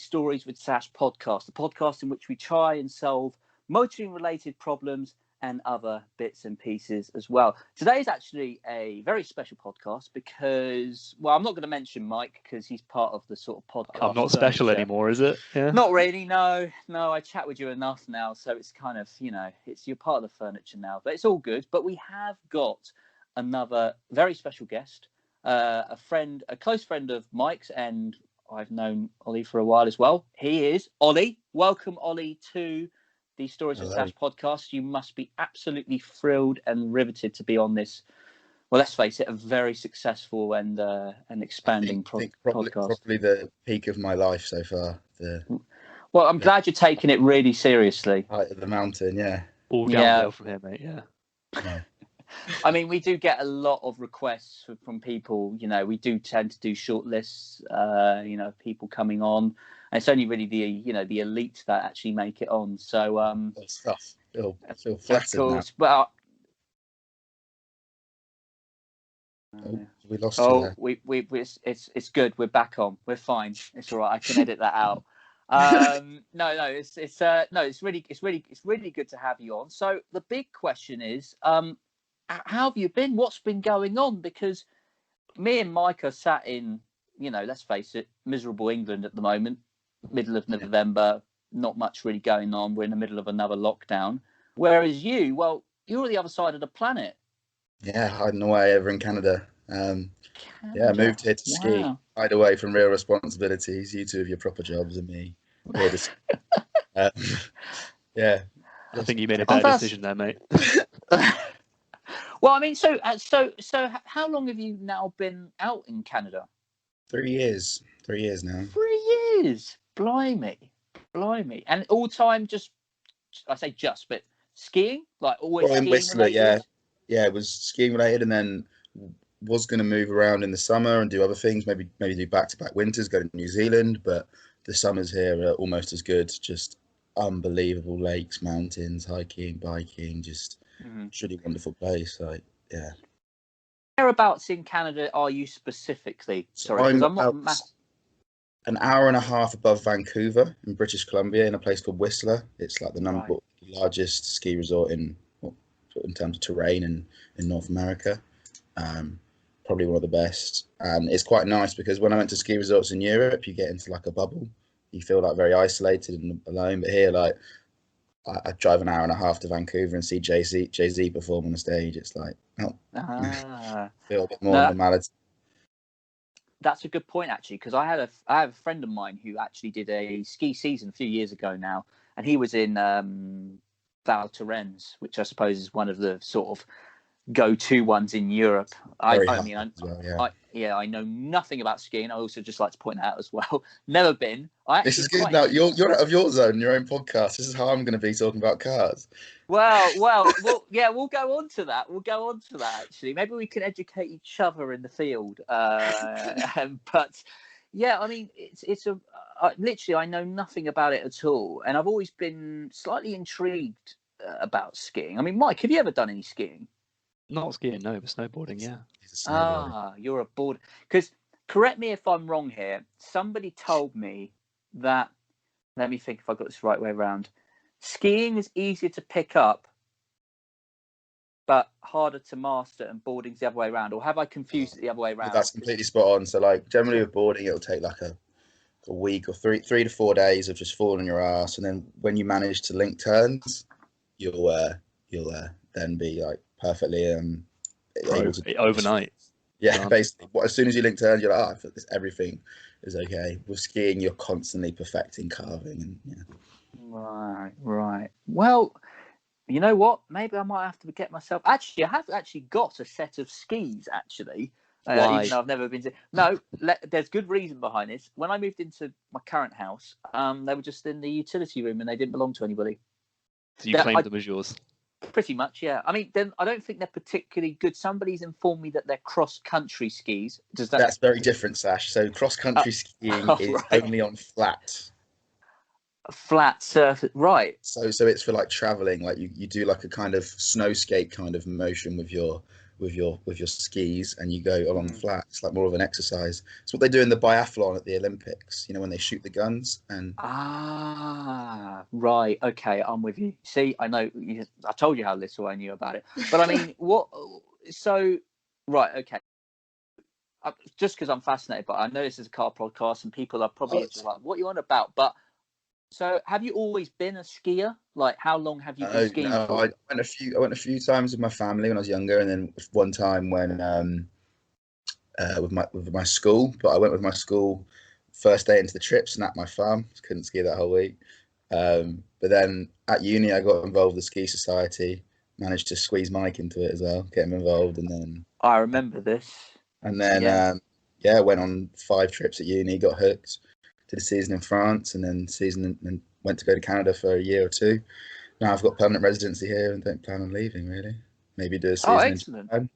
Stories with Sash podcast, the podcast in which we try and solve motoring-related problems and other bits and pieces as well. Today is actually a very special podcast because, well, I'm not going to mention Mike because he's part of the sort of podcast. I'm not special anymore, is it? Yeah. Not really, no. I chat with you enough now, so it's kind of, you're part of the furniture now, but it's all good. But we have got another very special guest, a close friend of Mike's, and I've known Ollie for a while as well. He is Ollie. Welcome, Ollie, to the Stories of Sash podcast. You must be absolutely thrilled and riveted to be on this. Well, let's face it, a very successful and expanding podcast. Probably the peak of my life so far. Well, I'm glad you're taking it really seriously. Height of the mountain, yeah. All downhill from here, mate. Yeah. I mean, we do get a lot of requests from people. We do tend to do short lists. People coming on. And it's only really the elite that actually make it on. So that's tough. I feel flattered now. Well, we lost you there. It's good. We're back on. We're fine. It's all right. I can edit that out. It's really good to have you on. So the big question is, how have you been? What's been going on? Because me and Mike are sat in, let's face it, miserable England at the moment, middle of November, not much really going on. We're in the middle of another lockdown. Whereas you're on the other side of the planet. Yeah, hiding away over in Canada. I moved here to ski, hide away from real responsibilities. You two have your proper jobs, and me here to yeah. I think you made a bad decision there, mate. Well, I mean, so how long have you now been out in Canada? 3 years. 3 years now. 3 years. Blimey. And all time but skiing? Like always skiing in Whistler, related? Yeah, it was skiing related, and then was going to move around in the summer and do other things, maybe do back-to-back winters, go to New Zealand, but the summers here are almost as good. Just unbelievable lakes, mountains, hiking, biking, just really wonderful place. Yeah. Whereabouts in Canada are you specifically? Sorry, because I'm not an hour and a half above Vancouver in British Columbia, in a place called Whistler. It's like the largest ski resort in terms of terrain in North America. Probably one of the best. And it's quite nice because when I went to ski resorts in Europe, you get into like a bubble. You feel like very isolated and alone. But here, like, I drive an hour and a half to Vancouver and see Jay-Z perform on the stage. It's like, feel a bit more normality. That's a good point, actually, because I have a friend of mine who actually did a ski season a few years ago now, and he was in Val Thorens, which I suppose is one of the sort of go-to ones in Europe. I know nothing about skiing. I also just like to point out as well, never been. This is good. Now you're out of your zone, your own podcast. This is how I'm going to be talking about cars. Well, yeah, we'll go on to that. Actually, maybe we can educate each other in the field. But yeah, I mean, it's literally I know nothing about it at all, and I've always been slightly intrigued about skiing. I mean, Mike, have you ever done any skiing? Not skiing, no, but snowboarding, yeah. You're a board. Because, correct me if I'm wrong here, somebody told me that, let me think if I got this right way around, skiing is easier to pick up, but harder to master, and boarding's the other way around. Or have I confused it the other way around? That's completely spot on. So, like, generally with boarding, it'll take like a week or three to 4 days of just falling on your ass. And then when you manage to link turns, you'll then be like perfectly able to overnight. Yeah, basically. As soon as you link turns, you're like, I feel this, everything is okay. With skiing, you're constantly perfecting carving, and Right. Well, you know what? Maybe I might have to get myself. Actually, I have actually got a set of skis. Actually, Why? Even though I've never been to. No, there's good reason behind this. When I moved into my current house, they were just in the utility room and they didn't belong to anybody. So you claimed them as yours? Pretty much, yeah. I mean, then I don't think they're particularly good. Somebody's informed me that they're cross-country skis. That's very different, Sash. So cross-country skiing is only on flat surface, right? So it's for like traveling. Like you do like a kind of snow skate kind of motion with your with your skis and you go along the flat. It's like more of an exercise. It's what they do in the biathlon at the Olympics, you know, when they shoot the guns. And right, okay, I'm with you. See, I know, I told you how little I knew about it, but I mean, right, okay. Just because I'm fascinated, but I know this is a car podcast and people are probably just like, what are you on about? But so, have you always been a skier? Like, how long have you been skiing for? I went a few times with my family when I was younger, and then one time when with my school. But I went with my school first day into the trip, snapped my thumb, couldn't ski that whole week. But then at uni, I got involved with the ski society, managed to squeeze Mike into it as well, get him involved, and then I remember this. And then went on 5 trips at uni, got hooked, did a season in France, and then and went to go to Canada for a year or two. Now I've got permanent residency here and don't plan on leaving really. Maybe do a season in Japan,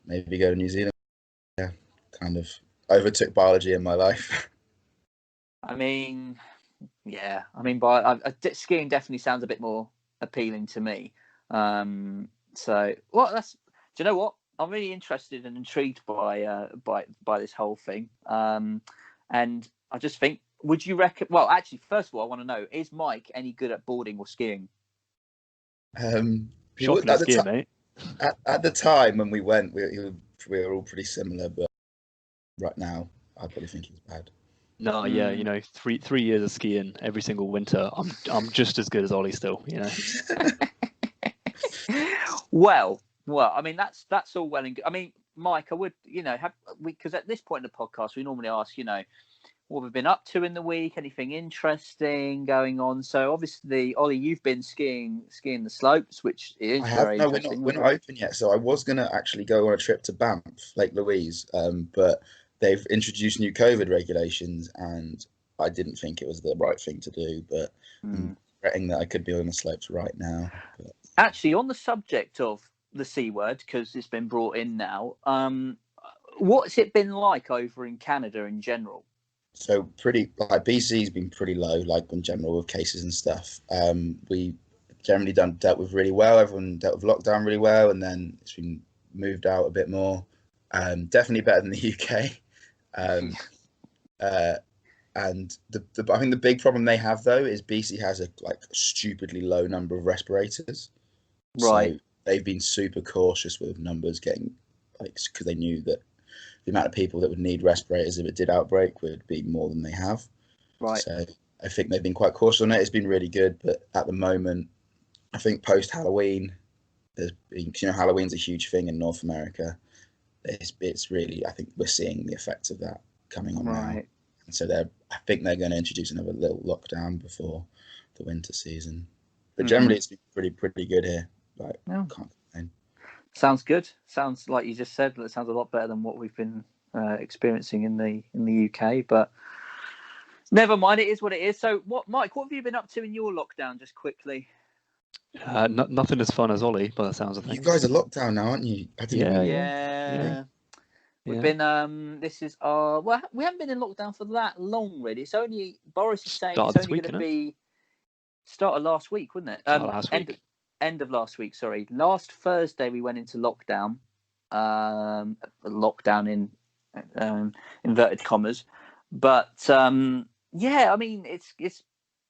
maybe go to New Zealand. Yeah, kind of overtook biology in my life. I mean, yeah, I mean, skiing definitely sounds a bit more appealing to me. So, well, do you know what? I'm really interested and intrigued by this whole thing. And I just think, would you reckon? Well, actually, first of all, I want to know: is Mike any good at boarding or skiing? Shockingly skiing, mate. At the time when we went, we were all pretty similar, but right now, I probably think he's bad. No, yeah, you know, three years of skiing every single winter. I'm just as good as Ollie still, you know. Well, I mean that's all well and good. I mean, Mike, I would, you know, because at this point in the podcast we normally ask, you know, what we've been up to in the week, anything interesting going on. So obviously, Ollie, you've been skiing the slopes, which is very interesting. We're not open yet. So I was going to actually go on a trip to Banff, Lake Louise, but they've introduced new COVID regulations, and I didn't think it was the right thing to do. But I'm regretting that I could be on the slopes right now. But... Actually, on the subject of the C word, because it's been brought in now, what's it been like over in Canada in general? So pretty, like BC's been pretty low, like in general with cases and stuff. We generally dealt with really well. Everyone dealt with lockdown really well, and then it's been moved out a bit more. Definitely better than the UK. And I think the big problem they have though is BC has a stupidly low number of respirators. Right. So they've been super cautious with numbers getting because they knew that the amount of people that would need respirators if it did outbreak would be more than they have. Right. So I think they've been quite cautious on it. It's been really good, but at the moment, I think post Halloween, there's been, Halloween's a huge thing in North America. It's really, I think we're seeing the effects of that coming on now. And so I think they're going to introduce another little lockdown before the winter season. But generally, it's been pretty good here. Can't complain. Sounds good. Sounds like you just said. It sounds a lot better than what we've been experiencing in the UK. But never mind. It is what it is. So, Mike? What have you been up to in your lockdown? Just quickly. Nothing as fun as Ollie, by the sounds of things. You guys are locked down now, aren't you? Yeah. We've been. This is well, we haven't been in lockdown for that long, really. It's only Boris is saying it's only going to be start of last week, wasn't it? Last week. End of last week, sorry. Last Thursday we went into lockdown. Lockdown in inverted commas. But yeah, I mean it's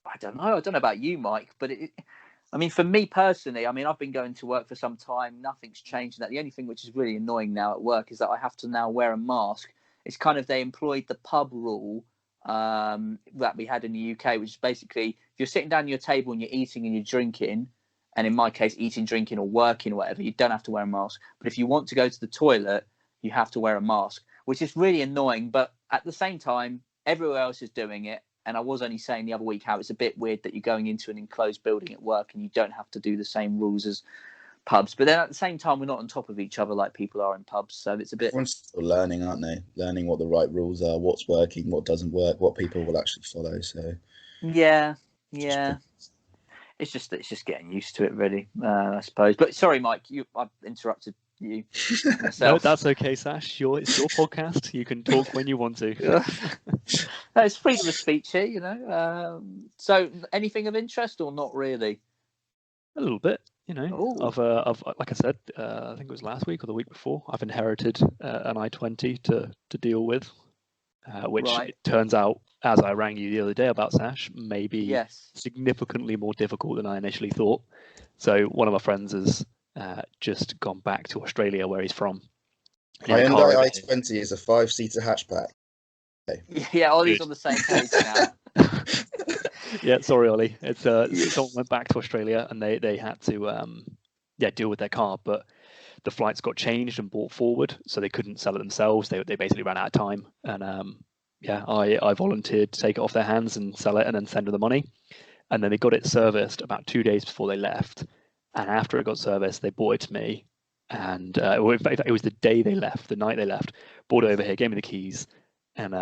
I don't know about you, Mike, but I mean for me personally, I mean I've been going to work for some time, nothing's changed. That the only thing which is really annoying now at work is that I have to now wear a mask. It's kind of they employed the pub rule that we had in the UK, which is basically if you're sitting down at your table and you're eating and you're drinking, and in my case, eating, drinking, or working, or whatever, you don't have to wear a mask. But if you want to go to the toilet, you have to wear a mask, which is really annoying. But at the same time, everywhere else is doing it. And I was only saying the other week how it's a bit weird that you're going into an enclosed building at work and you don't have to do the same rules as pubs. But then at the same time, we're not on top of each other like people are in pubs. So it's a bit... Everyone's still learning, aren't they? Learning what the right rules are, what's working, what doesn't work, what people will actually follow. So yeah. It's just getting used to it, really, I suppose. But sorry, Mike, I've interrupted you. No, that's okay, Sash. It's your podcast. You can talk when you want to. It's freedom of speech here, So anything of interest or not really? A little bit. I've like I said, I think it was last week or the week before, I've inherited an i20 to deal with, which it turns out, as I rang you the other day about Sash, may be significantly more difficult than I initially thought. So one of my friends has just gone back to Australia, where he's from. My Hyundai i20 is a 5-seater hatchback. Yeah, Ollie's on the same page now. Yeah, sorry, Ollie. It's someone went back to Australia and they had to deal with their car, but the flights got changed and brought forward, so they couldn't sell it themselves. They basically ran out of time, and I volunteered to take it off their hands and sell it, and then send them the money. And then they got it serviced about 2 days before they left, and after it got serviced, they brought it to me. And in fact, it was the day they left, the night they left. Brought it over here, gave me the keys, and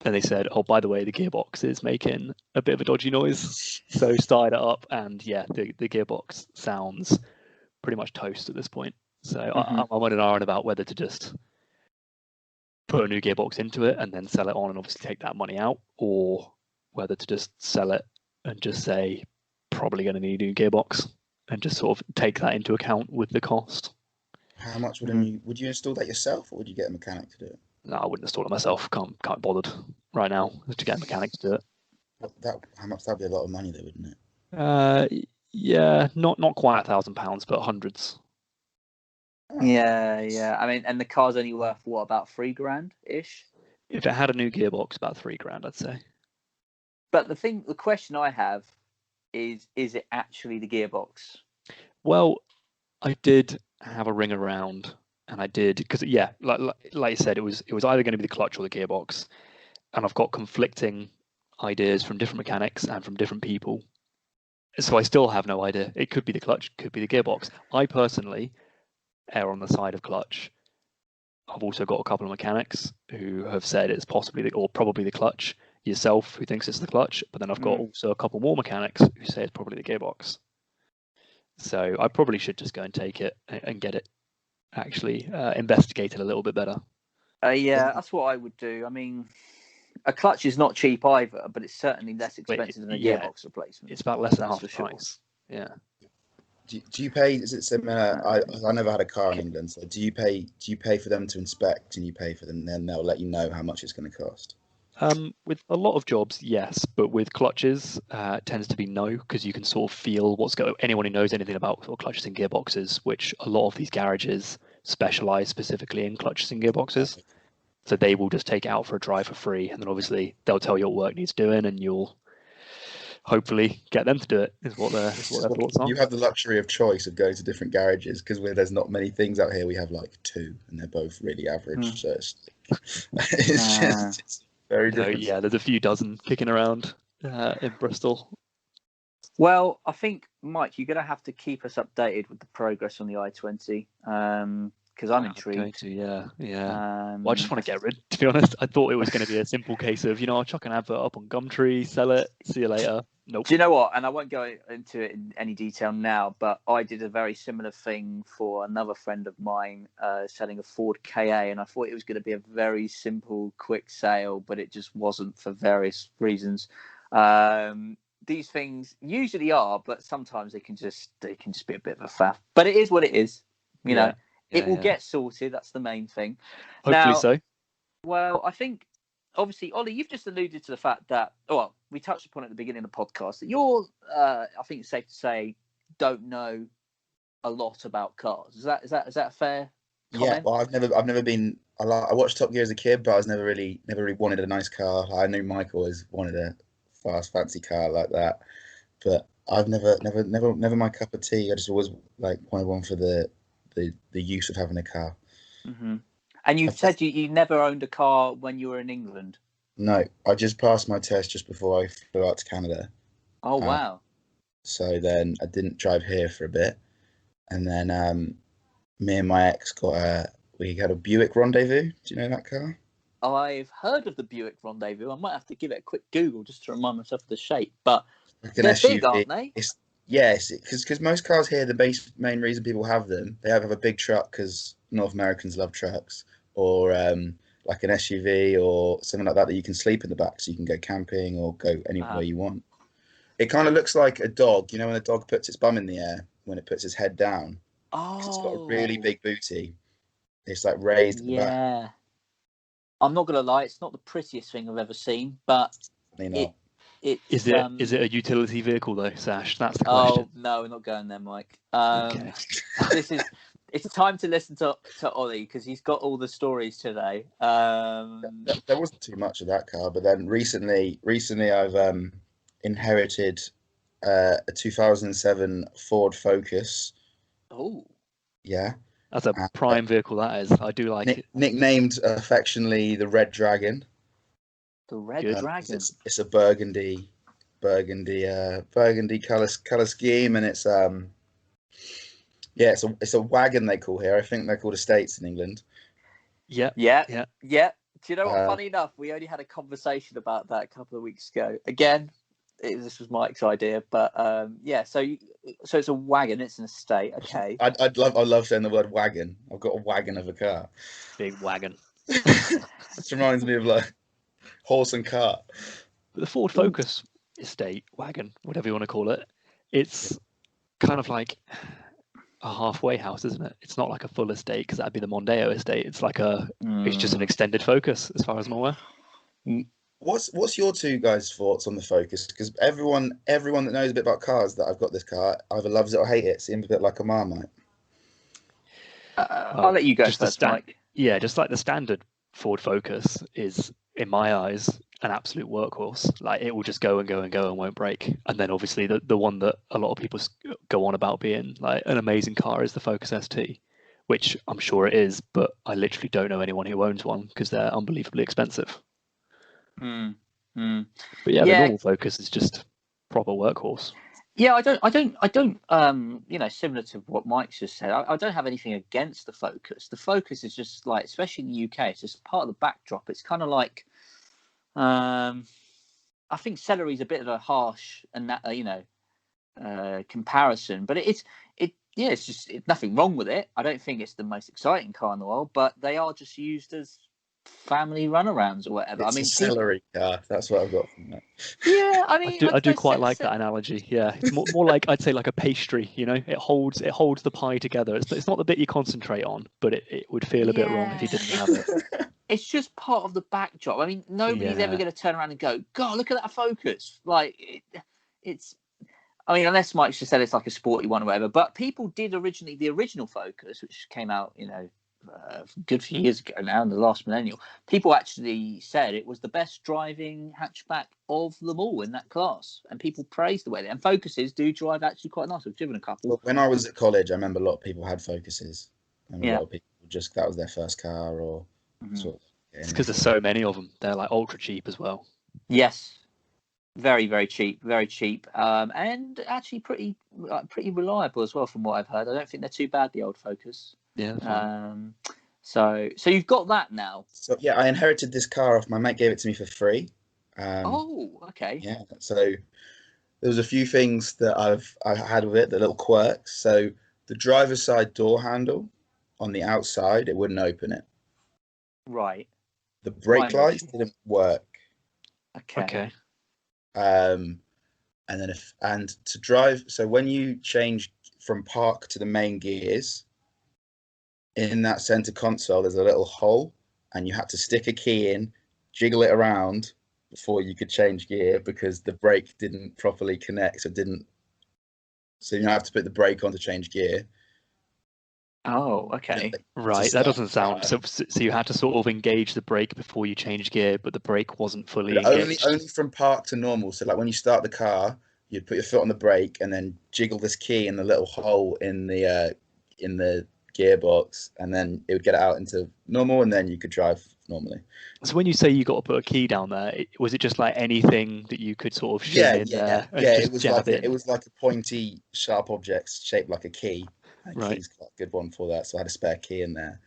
then they said, "Oh, by the way, the gearbox is making a bit of a dodgy noise." So started it up, and the gearbox sounds pretty much toast at this point. So I'm on an iron about whether to just put a new gearbox into it and then sell it on and obviously take that money out, or whether to just sell it and just say probably going to need a new gearbox and just sort of take that into account with the cost. How much would you install that yourself, or would you get a mechanic to do it? No, I wouldn't install it myself. Can't be bothered right now to get a mechanic to do it. How much? That'd be a lot of money, though, wouldn't it? Yeah, not quite £1,000, but hundreds. Yeah. I mean, and the car's only worth what, about $3,000 ish? If it had a new gearbox, about $3,000, I'd say. But the question I have is it actually the gearbox? Well, I did have a ring around, and I did because like you said, it was either going to be the clutch or the gearbox, and I've got conflicting ideas from different mechanics and from different people. So I still have no idea. It could be the clutch, could be the gearbox. I personally err on the side of clutch. I've also got a couple of mechanics who have said it's possibly or probably the clutch. Yourself, who thinks it's the clutch, but then I've got also a couple more mechanics who say it's probably the gearbox. So I probably should just go and take it and get it actually investigated a little bit better. Yeah, that's what I would do. I mean, a clutch is not cheap either, but it's certainly less expensive than a gearbox replacement. It's about less than half the price. Yeah. Do you pay? Is it similar? I never had a car in England, so do you pay for them to inspect, and you pay for them, and then they'll let you know how much it's going to cost? With a lot of jobs, yes, but with clutches, it tends to be no, because you can sort of feel what's going. Anyone who knows anything about sort of clutches and gearboxes, which a lot of these garages specialize specifically in clutches and gearboxes, so they will just take it out for a drive for free, and then obviously they'll tell you what work needs doing, and you'll hopefully get them to do it. Is what their thoughts are. You have the luxury of choice of going to different garages, because where there's not many things out here, we have like 2, and they're both really average. So it's just very different. Yeah, there's a few dozen kicking around in Bristol. Well, I think, Mike, you're going to have to keep us updated with the progress on the i20, because I'm intrigued. Going to, yeah. Well, I just want to get rid. To be honest, I thought it was going to be a simple case of I'll chuck an advert up on Gumtree, sell it, see you later. Nope. Do you know what? And I won't go into it in any detail now, but I did a very similar thing for another friend of mine selling a Ford KA, and I thought it was going to be a very simple, quick sale, but it just wasn't for various reasons. These things usually are, but sometimes they can just be a bit of a faff. But it is what it is. You know, it will get sorted. That's the main thing. Hopefully so. Well, I think. Obviously, Ollie, you've just alluded to the fact that, we touched upon it at the beginning of the podcast, that you're, I think it's safe to say, don't know a lot about cars. Is that a fair comment? Yeah, well, I've never been. I watched Top Gear as a kid, but I was never really wanted a nice car. I knew Mike always wanted a fast, fancy car like that, but I've never my cup of tea. I just always wanted one for the use of having a car. Mm-hmm. And you said you never owned a car when you were in England? No, I just passed my test just before I flew out to Canada. Oh, wow. So then I didn't drive here for a bit. And then me and my ex we had a Buick Rendezvous. Do you know that car? I've heard of the Buick Rendezvous. I might have to give it a quick Google just to remind myself of the shape. But they're big, aren't they? Yes, because most cars here, the main reason people have them, they have a big truck because North Americans love trucks, or like an SUV or something like that you can sleep in the back, so you can go camping or go anywhere you want. It kind of looks like a dog, when a dog puts its bum in the air when it puts its head down. It's got a really Oh, big booty. It's like raised at the back. yeah. I'm not gonna lie, it's not the prettiest thing I've ever seen, but Definitely it's Is it a utility vehicle though, Sash? That's the oh question. no, we're not going there, Mike. Okay. This is it's time to listen to Ollie because he's got all the stories today. There wasn't too much of that car, but then recently I've inherited a 2007 Ford Focus. Oh, Yeah, That's a prime vehicle, that is. I do like it. Nicknamed affectionately the Red Dragon. the Red Good. Dragon. It's a burgundy color scheme, and it's it's a wagon they call here. I think they're called estates in England. Yeah. Yeah. Yeah. Do you know what? Funny enough, we only had a conversation about that a couple of weeks ago. Again, this was Mike's idea, but yeah. So it's a wagon. It's an estate. Okay. I love saying the word wagon. I've got a wagon of a car. Big wagon. This reminds me of like horse and cart. But the Ford Focus estate, wagon, whatever you want to call it, it's kind of like a halfway house, isn't it? It's not like a full estate because that'd be the Mondeo estate. It's like it's just an extended Focus, as far as I'm aware. What's your two guys' thoughts on the Focus? Because everyone that knows a bit about cars that I've got this car either loves it or hates it. It seems a bit like a Marmite. I'll let you go first, Mike. Yeah, just like the standard Ford Focus is, in my eyes, an absolute workhorse. Like it will just go and go and go and won't break. And then obviously the one that a lot of people go on about being like an amazing car is the Focus ST, which I'm sure it is, but I literally don't know anyone who owns one because they're unbelievably expensive. But yeah, the normal Focus is just proper workhorse. Yeah, I don't. Similar to what Mike just said, I don't have anything against the Focus. The Focus is just like, especially in the UK, it's just part of the backdrop. It's kind of like, I think celery's a bit of a harsh and comparison, but it's just nothing wrong with it. I don't think it's the most exciting car in the world, but they are just used as family runarounds or whatever. It's a celery car. That's what I've got from that. Yeah, I mean, I do quite like that analogy. Yeah, it's more like, I'd say, like a pastry. You know, it holds the pie together. It's not the bit you concentrate on, but it would feel a bit wrong if you didn't have it. It's just part of the backdrop. I mean, nobody's ever going to turn around and go, "God, look at that Focus!" Like it's. I mean, unless Mike's just said it's like a sporty one or whatever. But people did originally the original Focus, which came out, a good few years ago now in the last millennial. People actually said it was the best driving hatchback of them all in that class, and people praised the way they. And Focuses do drive actually quite nice. I've driven a couple. Well, when I was at college, I remember a lot of people had Focuses, and a lot of people that was their first car or sort of. It's because there's so many of them. They're like ultra cheap as well. Yes, very, very cheap, and actually pretty reliable as well, from what I've heard. I don't think they're too bad, the old Focus. Yeah. So you've got that now. So yeah, I inherited this car off my mate. Gave it to me for free. Okay. Yeah. So there was a few things that I had with it, the little quirks. So the driver's side door handle on the outside, it wouldn't open it. Right. The brake lights didn't work. Okay. And then to drive, so when you change from park to the main gears, in that center console, there's a little hole, and you had to stick a key in, jiggle it around before you could change gear because the brake didn't properly connect. So you have to put the brake on to change gear. Oh, okay. Right, that doesn't sound so you had to sort of engage the brake before you changed gear, but the brake wasn't fully engaged. Only from park to normal. So like when you start the car, you'd put your foot on the brake and then jiggle this key in the little hole in the gearbox, and then it would get it out into normal, and then you could drive normally. So when you say you got to put a key down there, was it just like anything that you could sort of shim in there? Yeah, it was like a pointy, sharp object shaped like a key. Right. Key's quite a good one for that, so I had a spare key in there.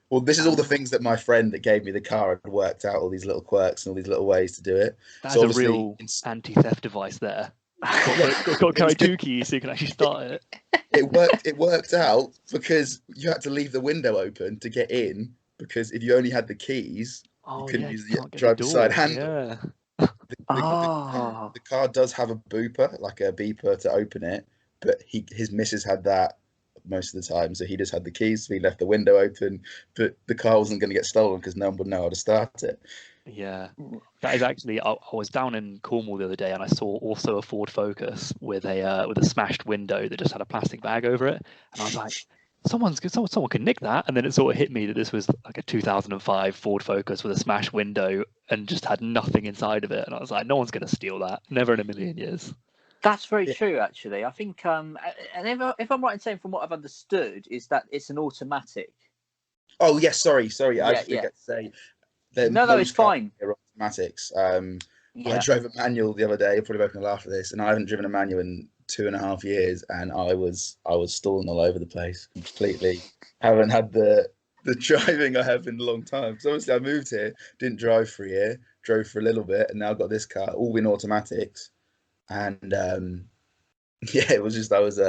Well, this is all the things that my friend that gave me the car had worked out, all these little quirks and all these little ways to do it. That's a real anti-theft device there. Got to carry two keys so you can actually start it. It worked out because you had to leave the window open to get in, because if you only had the keys, you couldn't use the driver's side handle. Yeah. The car does have a beeper to open it, but his missus had that most of the time, so he just had the keys, so he left the window open, but the car wasn't going to get stolen because no one would know how to start it. Yeah, that is actually. I was down in Cornwall the other day, and I saw also a Ford Focus with a smashed window that just had a plastic bag over it, and I was like, someone could nick that, and then it sort of hit me that this was like a 2005 Ford Focus with a smashed window and just had nothing inside of it, and I was like, no one's going to steal that, never in a million years. That's very true, actually. I think, and if I'm right in saying, from what I've understood, is that it's an automatic. Oh yes, sorry. I Yeah, just forget to say. No, it's fine. Automatics. I drove a manual the other day. You're probably both gonna laugh at this, and I haven't driven a manual in 2.5 years, and I was stalling all over the place completely. Haven't had the driving I have in a long time. So obviously I moved here, didn't drive for a year, drove for a little bit, and now I've got this car, all in automatics, and yeah, it was just I was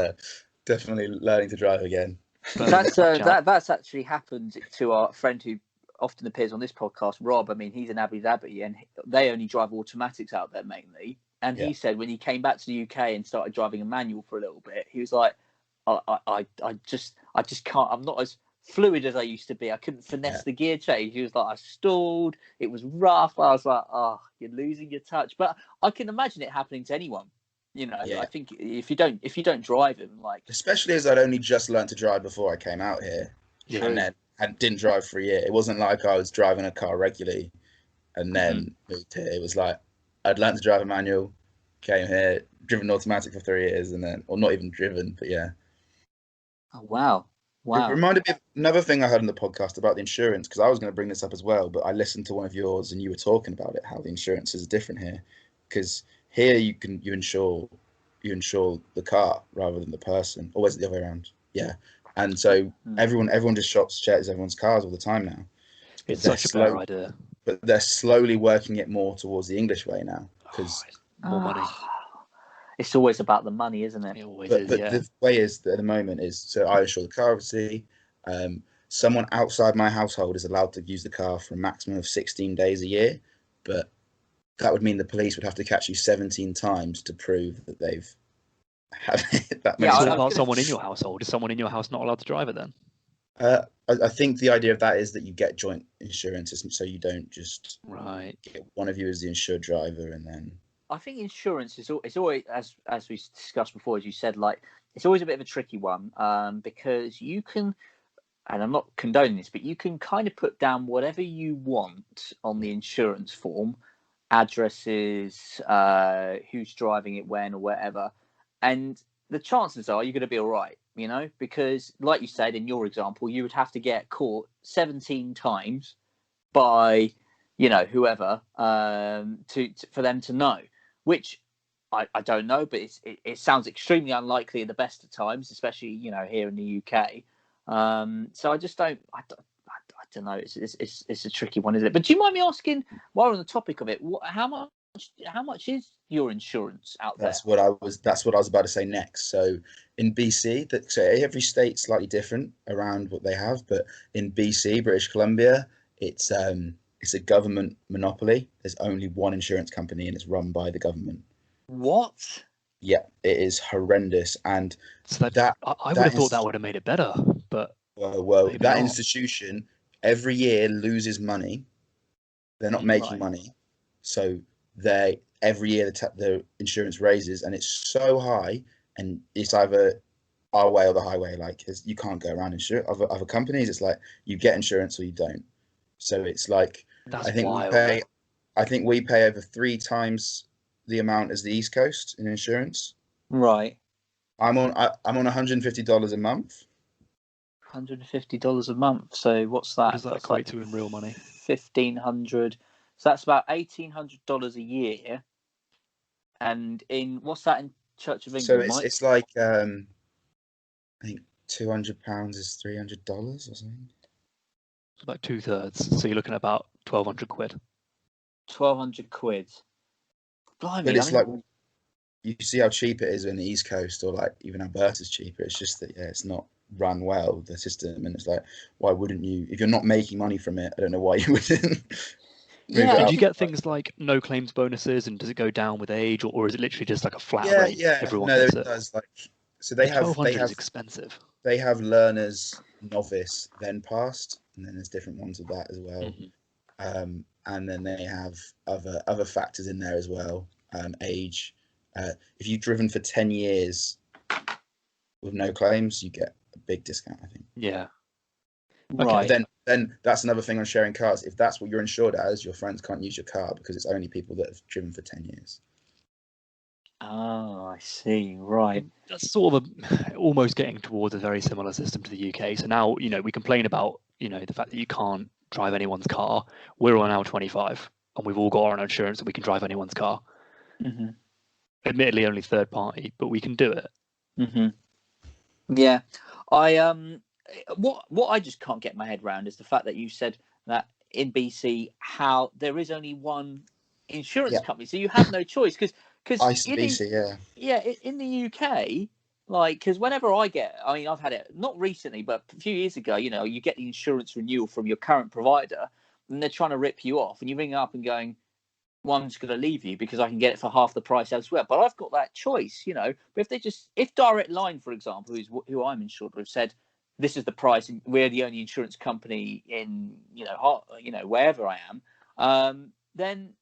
definitely learning to drive again. That's actually happened to our friend who often appears on this podcast, Rob. I mean, he's in Abu Dhabi, and they only drive automatics out there mainly. And he said when he came back to the UK and started driving a manual for a little bit, he was like, I just can't. I'm not as fluid as I used to be. I couldn't finesse the gear change. He was like, I stalled. It was rough. I was like, oh, you're losing your touch. But I can imagine it happening to anyone. You know, I think if you don't drive him, like, especially as I'd only just learned to drive before I came out here, and then didn't drive for a year. It wasn't like I was driving a car regularly and then moved here. It was like I'd learned to drive a manual, came here, driven automatic for 3 years, and then, or not even driven, but yeah. Oh wow. It reminded me of another thing I heard on the podcast about the insurance, because I was going to bring this up as well, but I listened to one of yours and you were talking about it, how the insurance is different here, because here you insure the car rather than the person, or is it the other way around? Yeah, and so everyone just shares everyone's cars all the time now. It's such a better idea. But they're slowly working it more towards the English way now, because more money. It's always about the money, isn't it? It always is. But the way is that at the moment is, so I insure the car, obviously. Someone outside my household is allowed to use the car for a maximum of 16 days a year, but that would mean the police would have to catch you 17 times to prove that they've had it. What about someone in your household? Is someone in your house not allowed to drive it then? I think the idea of that is that you get joint insurance, so you don't just get one of you as the insured driver and then. I think insurance is always, as we discussed before, as you said, like, it's always a bit of a tricky one, because you can, and I'm not condoning this, but you can kind of put down whatever you want on the insurance form, addresses, who's driving it when or whatever, and the chances are you're going to be all right, you know, because like you said in your example, you would have to get caught 17 times by, you know, whoever, for them to know, which I don't know, but it sounds extremely unlikely at the best of times, especially, you know, here in the UK. So I just don't know. It's a tricky one, isn't it? But do you mind me asking, while we're on the topic of it, how much is your insurance out there? That's what I was about to say next. So in BC, so every state's slightly different around what they have, but in BC, British Columbia, it's a government monopoly. There's only one insurance company, and it's run by the government. What? Yeah, it is horrendous, and so I would have thought that would have made it better, but well, that institution every year loses money. They're not making money, so every year the insurance raises, and it's so high, and it's either our way or the highway. Like, you can't go around insurance. Other companies, it's like you get insurance or you don't. So it's like, I think we pay over 3 times the amount as the East Coast in insurance. Right. I'm on $150 a month. $150 a month. So what's that? What does that equate to in real money? $1,500. So that's about $1,800 a year. And what's that in Church of England? So it's like I think £200 is $300 or something. It's about 2/3. So you're looking at about 1,200 quid. 1,200 quid. Blimey, but it's like, you see how cheap it is in the East Coast, or like even Alberta's cheaper. It's just that it's not run well, the system, and it's like, why wouldn't you? If you're not making money from it, I don't know why you wouldn't. Do you get things like no claims bonuses, and does it go down with age, or is it literally just like a flat rate? Yeah. Everyone no, gets it it. does. Like, So they have 1200 is expensive. they have learners, novice, then passed, and then there's different ones of that as well. And then they have other factors in there as well. Age. If you've driven for 10 years with no claims, you get a big discount, I think. Yeah. Right. Then that's another thing on sharing cars. If that's what you're insured as, your friends can't use your car because it's only people that have driven for 10 years. Oh, I see. Right. That's sort of almost getting towards a very similar system to the UK. So now, we complain about, the fact that you can't drive anyone's car. We're on our 25 and we've all got our own insurance that we can drive anyone's car. Admittedly, only third party, but we can do it. Yeah. What I just can't get my head around is the fact that you said that in BC, how there is only one insurance company, so you have no choice because BC, in the UK, like, because whenever I've had it not recently, but a few years ago, you get the insurance renewal from your current provider, and they're trying to rip you off, and you ring up and going, well, I'm just going to leave you because I can get it for half the price elsewhere. But I've got that choice, But if Direct Line, for example, who I'm insured with, said this is the price, and we're the only insurance company in wherever I am, then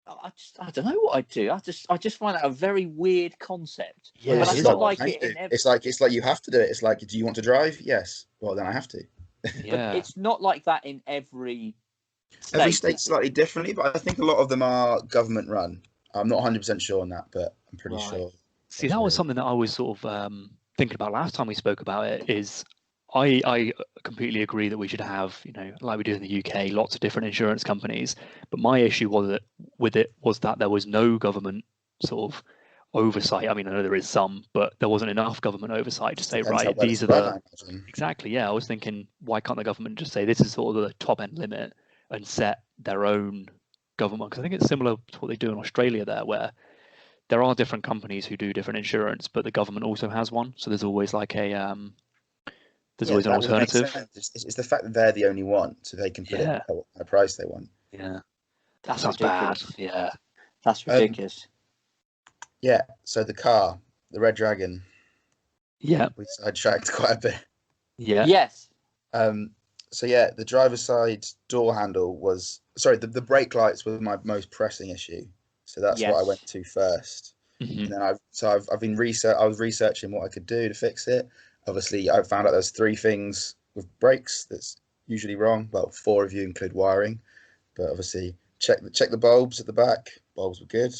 I don't know what I'd do. I just find that a very weird concept. Yeah, but it's not like it in it's like you have to do it. It's like, do you want to drive? Yes. Well, then I have to. Yeah. But it's not like that in every state. Every state's slightly differently, but I think a lot of them are government run. I'm not 100% sure on that, but I'm pretty sure. See, that was something that I was sort of thinking about last time we spoke about it. Is I completely agree that we should have, like we do in the UK, lots of different insurance companies. But my issue with it was that there was no government sort of oversight. I mean, I know there is some, but there wasn't enough government oversight to say, right, these are the exactly. Yeah, I was thinking, why can't the government just say this is sort of the top end limit and set their own government? Because I think it's similar to what they do in Australia there, where there are different companies who do different insurance, but the government also has one. So there's always like a there's always an alternative. It's the fact that they're the only one, so they can put it at a price they want. Yeah, that sounds ridiculous. Bad. Yeah, that's ridiculous. Yeah. So the car, the Red Dragon. Yeah, we sidetracked quite a bit. Yeah. Yes. So yeah, the driver's side door handle was the brake lights were my most pressing issue. So that's what I went to first. And then I was researching what I could do to fix it. Obviously, I found out there's 3 things with brakes that's usually wrong. Well, 4 of you include wiring, but obviously check the bulbs at the back. Bulbs were good.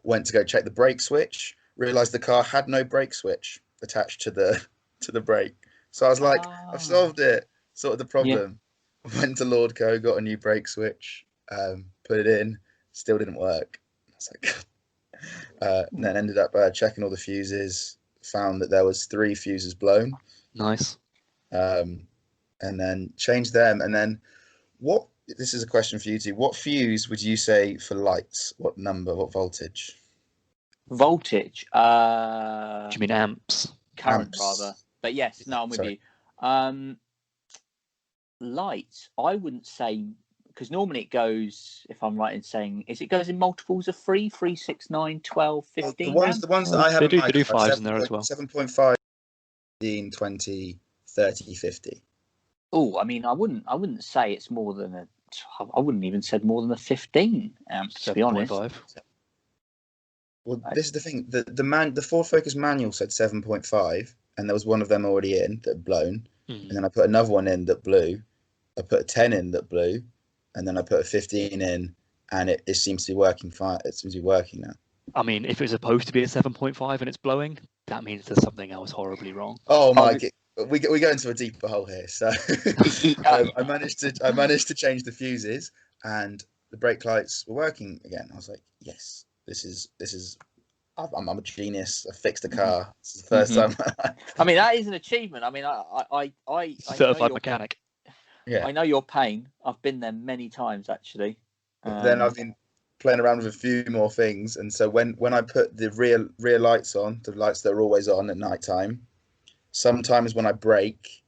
Went to go check the brake switch. Realized the car had no brake switch attached to the brake. So I was like, I've solved it. Sorted the problem. Yeah. Went to Lordco, got a new brake switch, put it in, still didn't work. I was like, and then ended up checking all the fuses. Found that there was 3 fuses blown. Nice. And then changed them. And then this is a question for you two. What fuse would you say for lights? What number? What voltage? Voltage. Do you mean amps? Current, rather. But yes, no, I'm with you. Lights, I wouldn't say, because normally it goes, if I'm right in saying, it goes in multiples of 3, 6, 9, 12, 15. The ones that I have they do 5s in there as well. 7.5, 15, 20, 30, 50. Oh, I mean, I wouldn't say it's more than I wouldn't even said more than a 15 amps, to be honest. 7.5. Well, this is the thing. The Ford Focus manual said 7.5, and there was one of them already in that had blown, and then I put another one in that blew. I put a 10 in that blew, and then I put a 15 in, and it seems to be working fine. It seems to be working now. I mean, if it's supposed to be a 7.5 and it's blowing, that means there's something else horribly wrong. Oh my! We go into a deeper hole here. So I managed to change the fuses, and the brake lights were working again. I was like, yes, this is. I'm a genius. I fixed the car. This is the first time. I mean, that is an achievement. I mean, I certified mechanic. Yeah, I know your pain. I've been there many times, actually. Then I've been playing around with a few more things, and so when I put the rear lights on, the lights that are always on at night time, sometimes when I brake,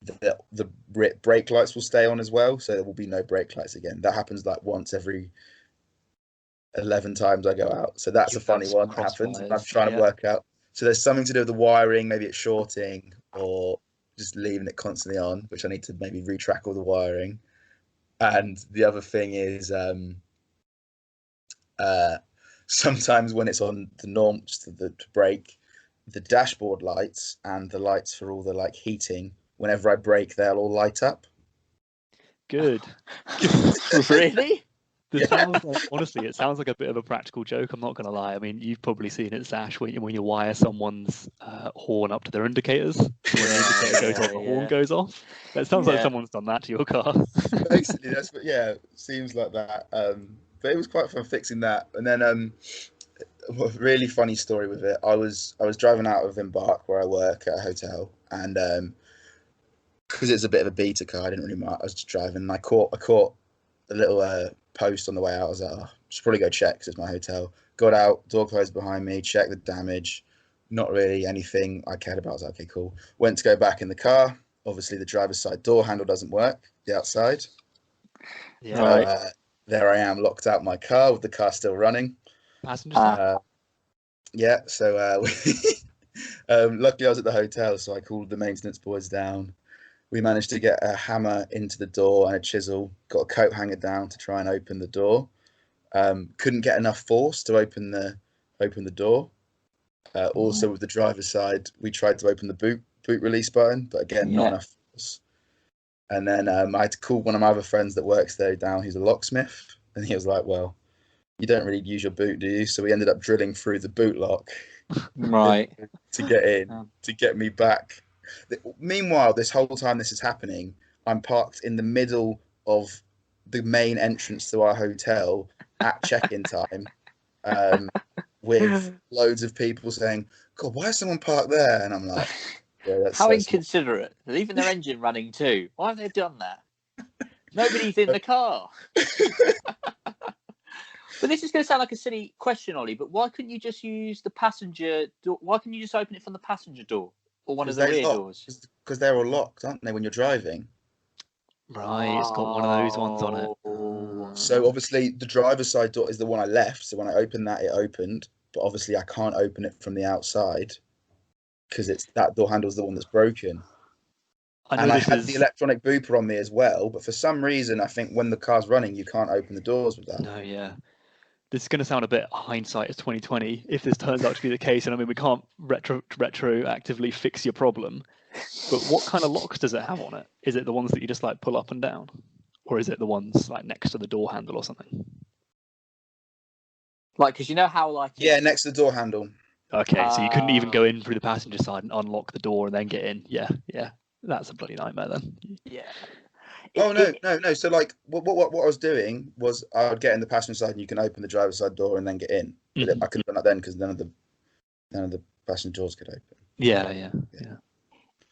the brake lights will stay on as well, so there will be no brake lights again. That happens like once every 11 times I go out. So that's a funny one that happens. I'm trying to work out. So there's something to do with the wiring, maybe it's shorting or just leaving it constantly on, which I need to maybe retrack all the wiring. And the other thing is sometimes when it's on the norm, just to brake, the dashboard lights and the lights for all the like heating, whenever I brake, they'll all light up. Good. Really? Sounds like, honestly, it sounds like a bit of a practical joke. I'm not going to lie. I mean, you've probably seen it, Sash, when you wire someone's horn up to their indicators. So when the indicator goes off, the horn goes off. That sounds like someone's done that to your car. Basically, that's what. Yeah, seems like that. But it was quite fun fixing that. And then a really funny story with it. I was driving out of Embark where I work at a hotel, and because it's a bit of a beta car, I didn't really mind. I was just driving, and I caught a little post on the way out. I was like, oh, I should probably go check because it's my hotel. Got out, door closed behind me, checked the damage. Not really anything I cared about. I was like, okay, cool. Went to go back in the car. Obviously, the driver's side door handle doesn't work, the outside. Yeah. There I am, locked out my car with the car still running. Passenger side? Yeah, so luckily I was at the hotel, so I called the maintenance boys down. We managed to get a hammer into the door and a chisel, got a coat hanger down to try and open the door. Couldn't get enough force to open the door. Also, with the driver's side, we tried to open the boot release button, but again, not enough force. And then I had to call one of my other friends that works there down. He's a locksmith, and he was like, "Well, you don't really use your boot, do you?" So we ended up drilling through the boot lock, right, to get in, to get me back. Meanwhile, this whole time this is happening, I'm parked in the middle of the main entrance to our hotel at check-in time, with loads of people saying, "God, why is someone parked there?" And I'm like, yeah, that's how inconsiderate. Leaving their engine running too. Why have they done that? Nobody's in the car. But this is going to sound like a silly question, Ollie, but why couldn't you just use the passenger door? Why couldn't you just open it from the passenger door or one of the rear doors? Because they're all locked, aren't they, when you're driving? Right, it's got one of those ones on it. So obviously the driver's side door is the one I left. So when I opened that, it opened. But obviously I can't open it from the outside because that door handle is the one that's broken. I had the electronic booper on me as well. But for some reason, I think when the car's running, you can't open the doors with that. No, yeah. This is going to sound a bit hindsight as 2020 if this turns out to be the case. And I mean, we can't retroactively fix your problem. But what kind of locks does it have on it? Is it the ones that you just like pull up and down? Or is it the ones like next to the door handle or something? Like, because you know how like... Yeah, next to the door handle. Okay, so you couldn't even go in through the passenger side and unlock the door and then get in. Yeah. That's a bloody nightmare then. Yeah. No. So like, what I was doing was I would get in the passenger side and you can open the driver's side door and then get in. But I couldn't do that then because none of the passenger doors could open. Yeah.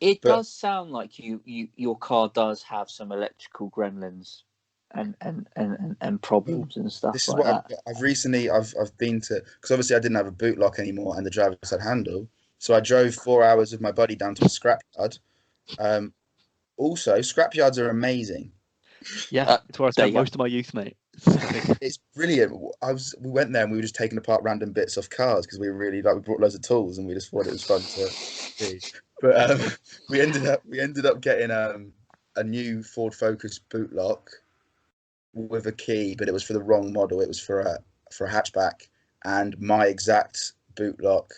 It does sound like your car does have some electrical gremlins and problems and stuff. This is like what that. I've recently I've been to, because obviously I didn't have a boot lock anymore and the driver's side handle, so I drove 4 hours with my buddy down to a scrapyard. Also, scrapyards are amazing. Yeah, it's where I spent most of my youth, mate. It's brilliant. We went there and we were just taking apart random bits off cars because we really we brought loads of tools and we just thought it was fun to see. But we ended up getting a new Ford Focus boot lock with a key, but it was for the wrong model. It was for a hatchback, and my exact boot lock,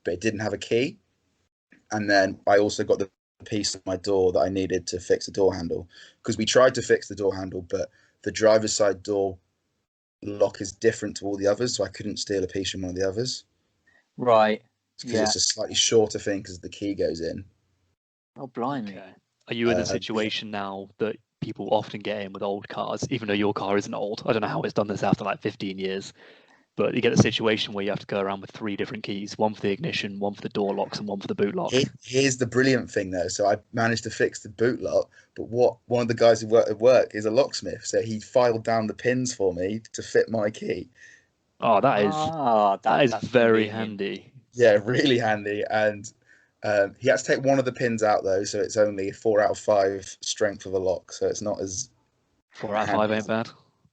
but it didn't have a key. And then I also got the piece of my door that I needed to fix the door handle, because we tried to fix the door handle, but the driver's side door lock is different to all the others, so I couldn't steal a piece from one of the others. Right. Because it's a slightly shorter thing because the key goes in. Oh, blimey. Okay. Are you in a situation now that people often get in with old cars, even though your car isn't old? I don't know how it's done this after like 15 years. But you get a situation where you have to go around with 3 different keys, one for the ignition, one for the door locks, and one for the boot lock. Here's the brilliant thing, though. So I managed to fix the boot lock, but one of the guys who worked at work is a locksmith, so he filed down the pins for me to fit my key. Oh, that is very handy. Yeah, really handy. And he had to take one of the pins out, though, so it's only 4 out of 5 strength of a lock, so it's not as... 4 out of 5 ain't bad.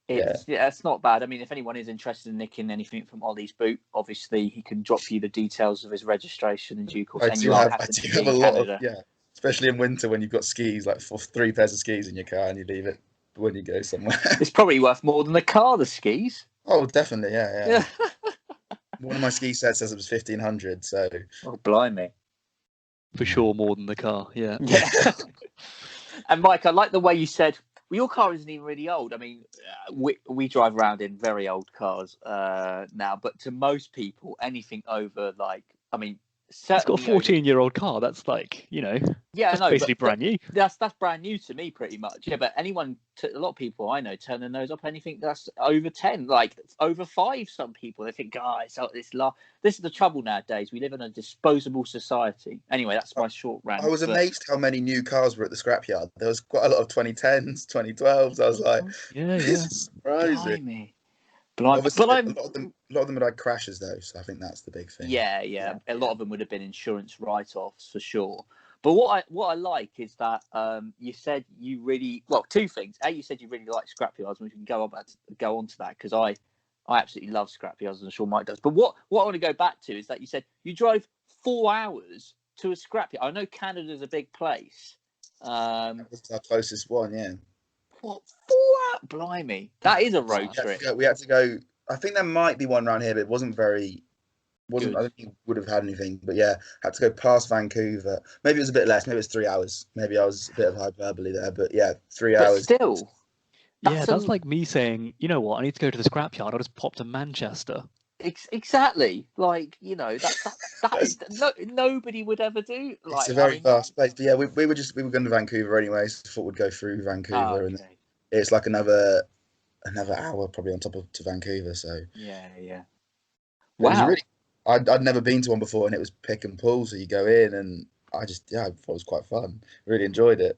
It's not bad. I mean, if anyone is interested in nicking anything from Ollie's boot, obviously he can drop you the details of his registration in due course. I And do you are have happen to be a in lot Canada. of especially in winter when you've got skis, like 3 pairs of skis in your car, and you leave it when you go somewhere. It's probably worth more than the car, the skis. Oh, definitely, yeah. One of my ski sets says it was 1,500, so. Oh, blimey. For sure, more than the car, yeah. And Mike, I like the way you said, well, your car isn't even really old. I mean, we drive around in very old cars now, but to most people, anything over it's got a 14-year-old car. That's like, that's basically brand new. That's brand new to me, pretty much. Yeah, but a lot of people I know turn their nose up anything that's over 10, like over 5. Some people, they think, guys, this is the trouble nowadays. We live in a disposable society. Anyway, that's my short rant. I was amazed how many new cars were at the scrapyard. There was quite a lot of 2010s, 2012s. I was like, this is surprising. Obviously, a lot of them had crashes though, so I think that's the big thing. Yeah. A lot of them would have been insurance write-offs for sure. But what I like is that you said you really, well, 2 things. A, you said you really like scrapyards, and we can go on to that because I absolutely love scrapyards, and I'm sure Mike does. But what I want to go back to is that you said you drove 4 hours to a scrapyard. I know Canada's a big place. That was our closest one, yeah. What, 4 hours? Blimey, that is a road trip. We had to go. I think there might be one around here, but it wasn't very. I don't think would have had anything, but had to go past Vancouver. Maybe it was a bit less. Maybe it was 3 hours. Maybe I was a bit of hyperbole there, but 3 hours. Still, that's like me saying, you know what, I need to go to the scrapyard. I'll just pop to Manchester. Exactly, like that is nobody would ever do. Like, it's a very vast place, but we were going to Vancouver anyway. So thought we'd go through Vancouver, and it's like another hour probably on top of to Vancouver. So wow. I'd never been to one before, and it was pick and pull. So you go in, and I thought it was quite fun. Really enjoyed it.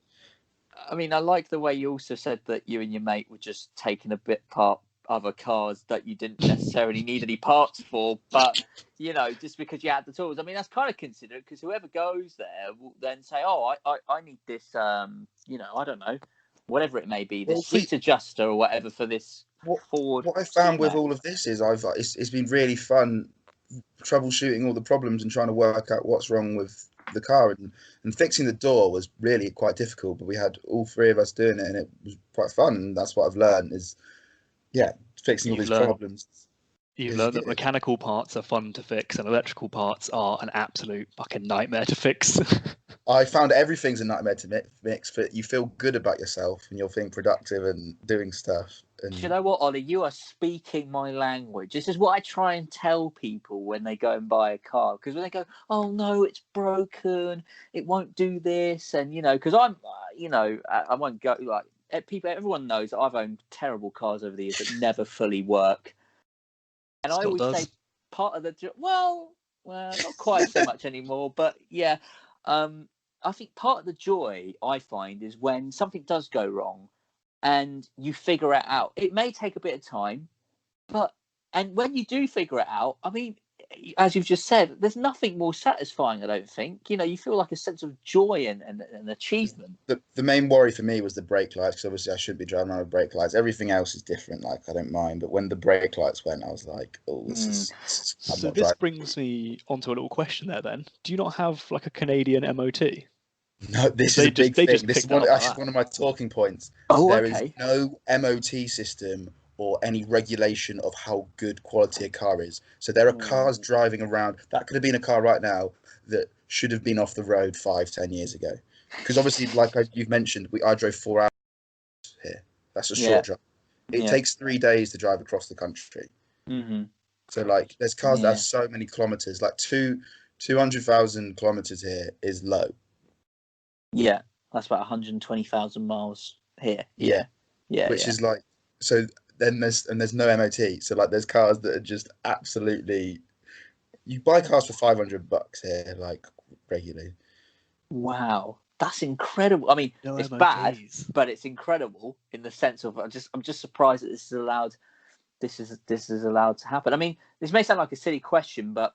I mean, I like the way you also said that you and your mate were just taking a bit part other cars that you didn't necessarily need any parts for, but just because you had the tools. I mean, that's kind of considerate, because whoever goes there will then say, "Oh, I need this." I don't know, whatever it may be, this seat adjuster or whatever for this Ford. What I found with all of this is it's been really fun troubleshooting all the problems and trying to work out what's wrong with the car, and fixing the door was really quite difficult, but we had all 3 of us doing it, and it was quite fun. And that's what I've learned is fixing all these problems. You've learned that mechanical parts are fun to fix and electrical parts are an absolute fucking nightmare to fix. I found everything's a nightmare to mix, but you feel good about yourself and you're feeling productive and doing stuff. And do you know what, Ollie? You are speaking my language. This is what I try and tell people when they go and buy a car, because when they go, "Oh no, it's broken, it won't do this," and because I'm, I won't go like. Everyone knows that I've owned terrible cars over the years that never fully work, and I always say part of the well, not quite so much anymore, but I think part of the joy I find is when something does go wrong, and you figure it out. It may take a bit of time, and when you do figure it out, I mean, as you've just said, there's nothing more satisfying, I don't think. You feel like a sense of joy and achievement. The main worry for me was the brake lights, because obviously I should be driving around with brake lights. Everything else is different, like I don't mind. But when the brake lights went, I was like, oh, this is... So this brings me onto a little question there then. Do you not have like a Canadian MOT? No, this is a big thing. This is one of my talking points. There is no MOT system or any regulation of how good quality a car is. So there are cars driving around. That could have been a car right now that should have been off the road 5-10 years ago. Because obviously, like you've mentioned, I drove 4 hours here. That's a short drive. It takes 3 days to drive across the country. Mm-hmm. So like, there's cars that have so many kilometers. Like 200,000 kilometers here is low. Yeah, that's about 120,000 miles here. Which is like, so then there's no MOT. So like, there's cars that are just absolutely. You buy cars for $500 here, like regularly. Wow, that's incredible. I mean, it's MOTs. Bad, but it's incredible in the sense of I'm just surprised that this is allowed. This is allowed to happen. I mean, this may sound like a silly question, but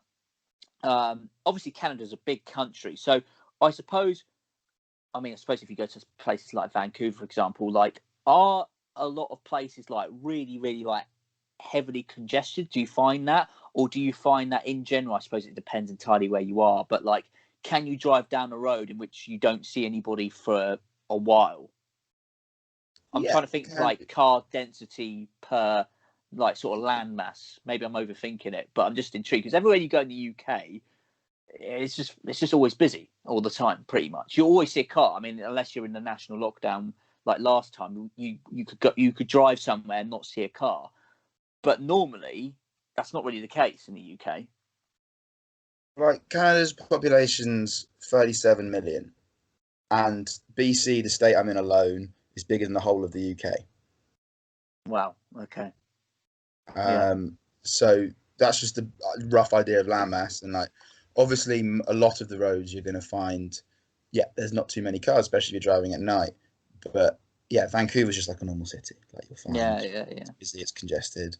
obviously Canada's a big country, so I suppose if you go to places like Vancouver, for example, like a lot of places like really, really like heavily congested? Do you find that, or do you find that in general? I suppose it depends entirely where you are, but like, can you drive down a road in which you don't see anybody for a while? I'm trying to think like car density per like sort of land mass. Maybe I'm overthinking it, but I'm just intrigued because everywhere you go in the UK, it's just always busy all the time, pretty much. You always see a car. I mean, unless you're in the national lockdown like last time, you could drive somewhere and not see a car. But normally, that's not really the case in the UK. Like Canada's population's 37 million, and BC, the state I'm in alone, is bigger than the whole of the UK. Wow. Okay. So that's just a rough idea of landmass, and like obviously a lot of the roads you're going to find, there's not too many cars, especially if you're driving at night. But yeah, Vancouver's just like a normal city. Like you'll find, it's busy, it's congested.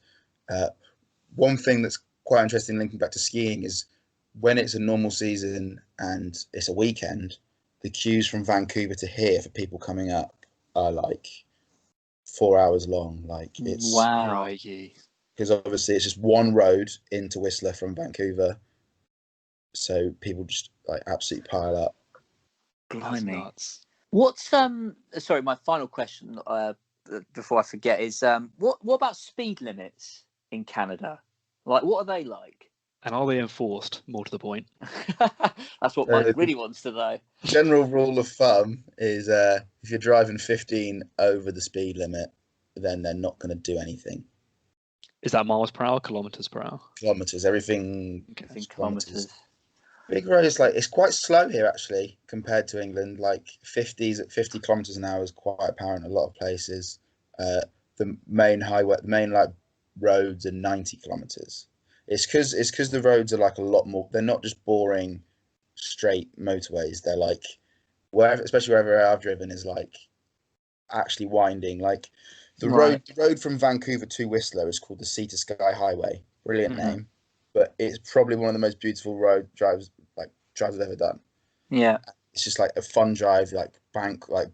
One thing that's quite interesting, linking back to skiing, is when it's a normal season and it's a weekend, the queues from Vancouver to here for people coming up are like 4 hours long. Like it's wow. Because obviously it's just one road into Whistler from Vancouver, so people just like absolutely pile up. Blimey. What's sorry, my final question before I forget is what about speed limits in Canada? Like, what are they like? And are they enforced? More to the point. That's what Mike really wants to know. General rule of thumb is if you're driving 15 over the speed limit, then they're not going to do anything. Is that miles per hour, kilometers per hour? Kilometers, everything. Kilometers. Big road is like, it's quite slow here actually compared to England. Like 50 kilometers an hour is quite apparent in a lot of places. The main highway, the main like roads are 90 kilometers. It's because the roads are like a lot more. They're not just boring straight motorways. They're like especially wherever I've driven is like actually winding. Like the road from Vancouver to Whistler is called the Sea to Sky Highway. Brilliant name, but it's probably one of the most beautiful road drives I've ever done. Yeah, it's just like a fun drive, like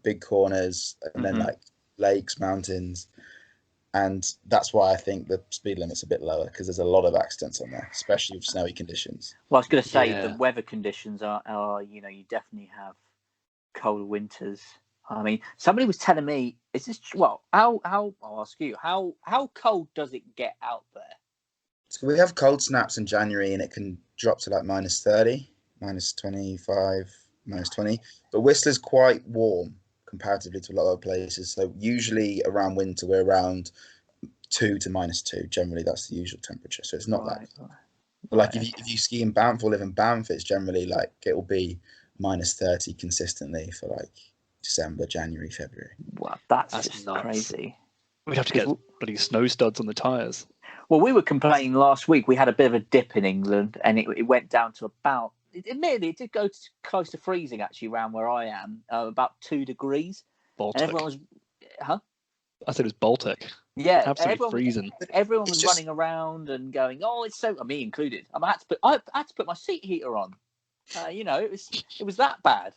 big corners, and then like lakes, mountains. And that's why I think the speed limit's a bit lower, because there's a lot of accidents on there, especially with snowy conditions. Well, I was going to say the weather conditions are you definitely have cold winters. I mean, somebody was telling me, is this how I'll ask you, how cold does it get out there? So we have cold snaps in January, and it can drop to like minus 30, minus 25, minus 20. But Whistler's quite warm comparatively to a lot of places. So usually around winter, we're around 2 to minus 2. Generally, that's the usual temperature. So it's not that. But like if you ski in Banff or live in Banff, it's generally like it will be minus 30 consistently for like December, January, February. Wow, that's just nuts. Crazy. We'd have to get bloody snow studs on the tyres. Well, we were complaining last week. We had a bit of a dip in England, and it went down to about. Admittedly, it did go close to freezing actually around where I am, about 2 degrees. Baltic. And everyone was, I said it was Baltic. Yeah, absolutely freezing. Everyone was running around and going, "Oh, it's so." Me included. I had to put my seat heater on. It was that bad.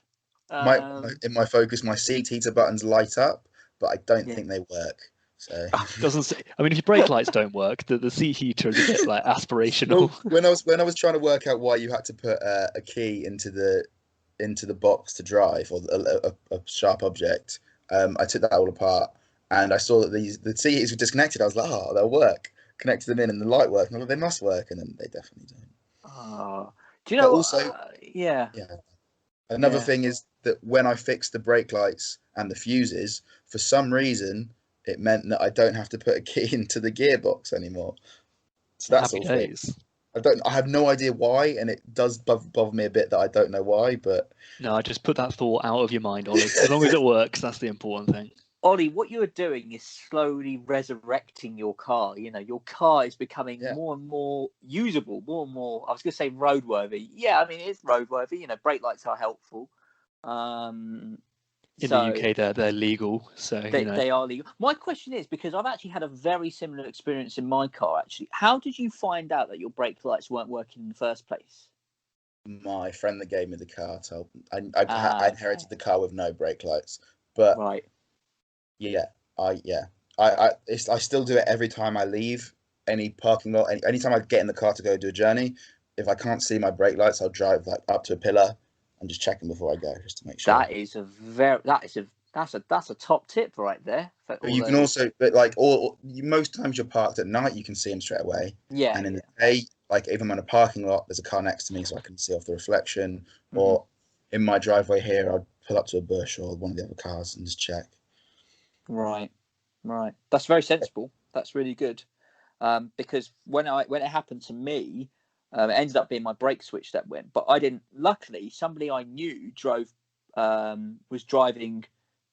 In my Focus, my seat heater buttons light up, but I don't think they work. So doesn't say, I mean, if your brake lights don't work, the seat heater is a bit like aspirational. Well, when I was trying to work out why you had to put a key into the box to drive, or a sharp object, I took that all apart, and I saw that the seat heaters were disconnected. I was like, oh, they'll work. Connected them in, and the light worked. And I was like, they must work, and then they definitely don't. Oh, do you know? But also, Another thing is that when I fixed the brake lights and the fuses, for some reason, it meant that I don't have to put a key into the gearbox anymore. So that's all fixed. I have no idea why, and it does bother me a bit that I don't know why, but... No, just put that thought out of your mind, Ollie. As long as it works, that's the important thing. Ollie, what you're doing is slowly resurrecting your car. Your car is becoming more and more usable, more and more, I was going to say roadworthy. Yeah, I mean, it is roadworthy. Brake lights are helpful. In the UK, they're legal, so they are legal. My question is, because I've actually had a very similar experience in my car. Actually, how did you find out that your brake lights weren't working in the first place? My friend that gave me the car told me. I inherited the car with no brake lights, but right. I I still do it every time I leave any parking lot. Anytime I get in the car to go do a journey, if I can't see my brake lights, I'll drive like up to a pillar and just check them before I go, just to make sure. That's a top tip right there. You can also, but like most times you're parked at night, you can see them straight away. Yeah. And in the day, like if I'm in a parking lot, there's a car next to me, so I can see off the reflection. Or in my driveway here, I'd pull up to a bush or one of the other cars and just check. Right. That's very sensible. That's really good. Because when it happened to me, it ended up being my brake switch that went. But I didn't. Luckily, somebody I knew was driving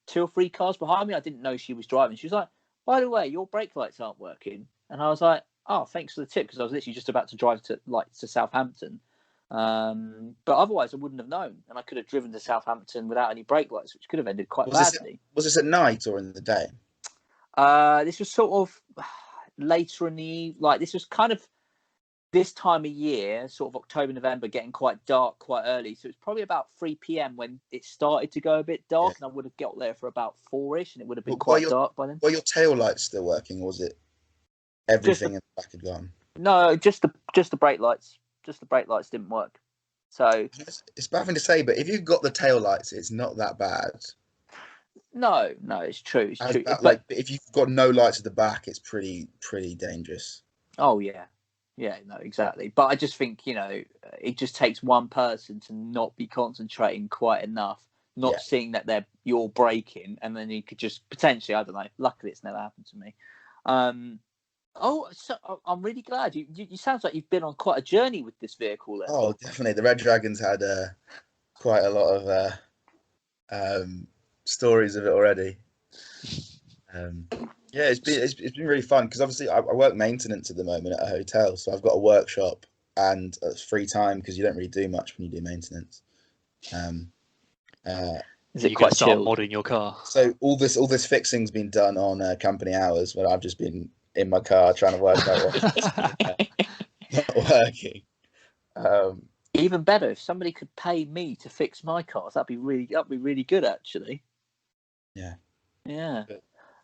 2 or 3 cars behind me. I didn't know she was driving. She was like, "By the way, your brake lights aren't working." And I was like, "Oh, thanks for the tip," because I was literally just about to drive to Southampton. But otherwise, I wouldn't have known, and I could have driven to Southampton without any brake lights, which could have ended quite badly. Was this at night or in the day? This was sort of later in the evening. Like this was kind of this time of year, sort of October, November, getting quite dark quite early. So it's probably about 3 p.m. when it started to go a bit dark, and I would have got there for about 4-ish, and it would have been quite dark by then. Were your tail lights still working, or was it everything in the back had gone? No, just the brake lights. Just the brake lights didn't work. So it's bad thing to say, but if you've got the tail lights, it's not that bad. No, it's true. It's true. Like if you've got no lights at the back, it's pretty dangerous. Oh yeah, no, exactly. But I just think it just takes one person to not be concentrating quite enough, not seeing that you're braking, and then you could just potentially, I don't know. Luckily, it's never happened to me. So I'm really glad you sounds like you've been on quite a journey with this vehicle then. Oh, definitely. The Red Dragon's had quite a lot of stories of it already. It's been really fun because obviously I work maintenance at the moment at a hotel, so I've got a workshop and free time because you don't really do much when you do maintenance. Is it quite start chilled? modding your car? So all this fixing's been done on company hours when I've just been in my car trying to work out what's not working. Even better if somebody could pay me to fix my cars. That'd be really good actually. Yeah.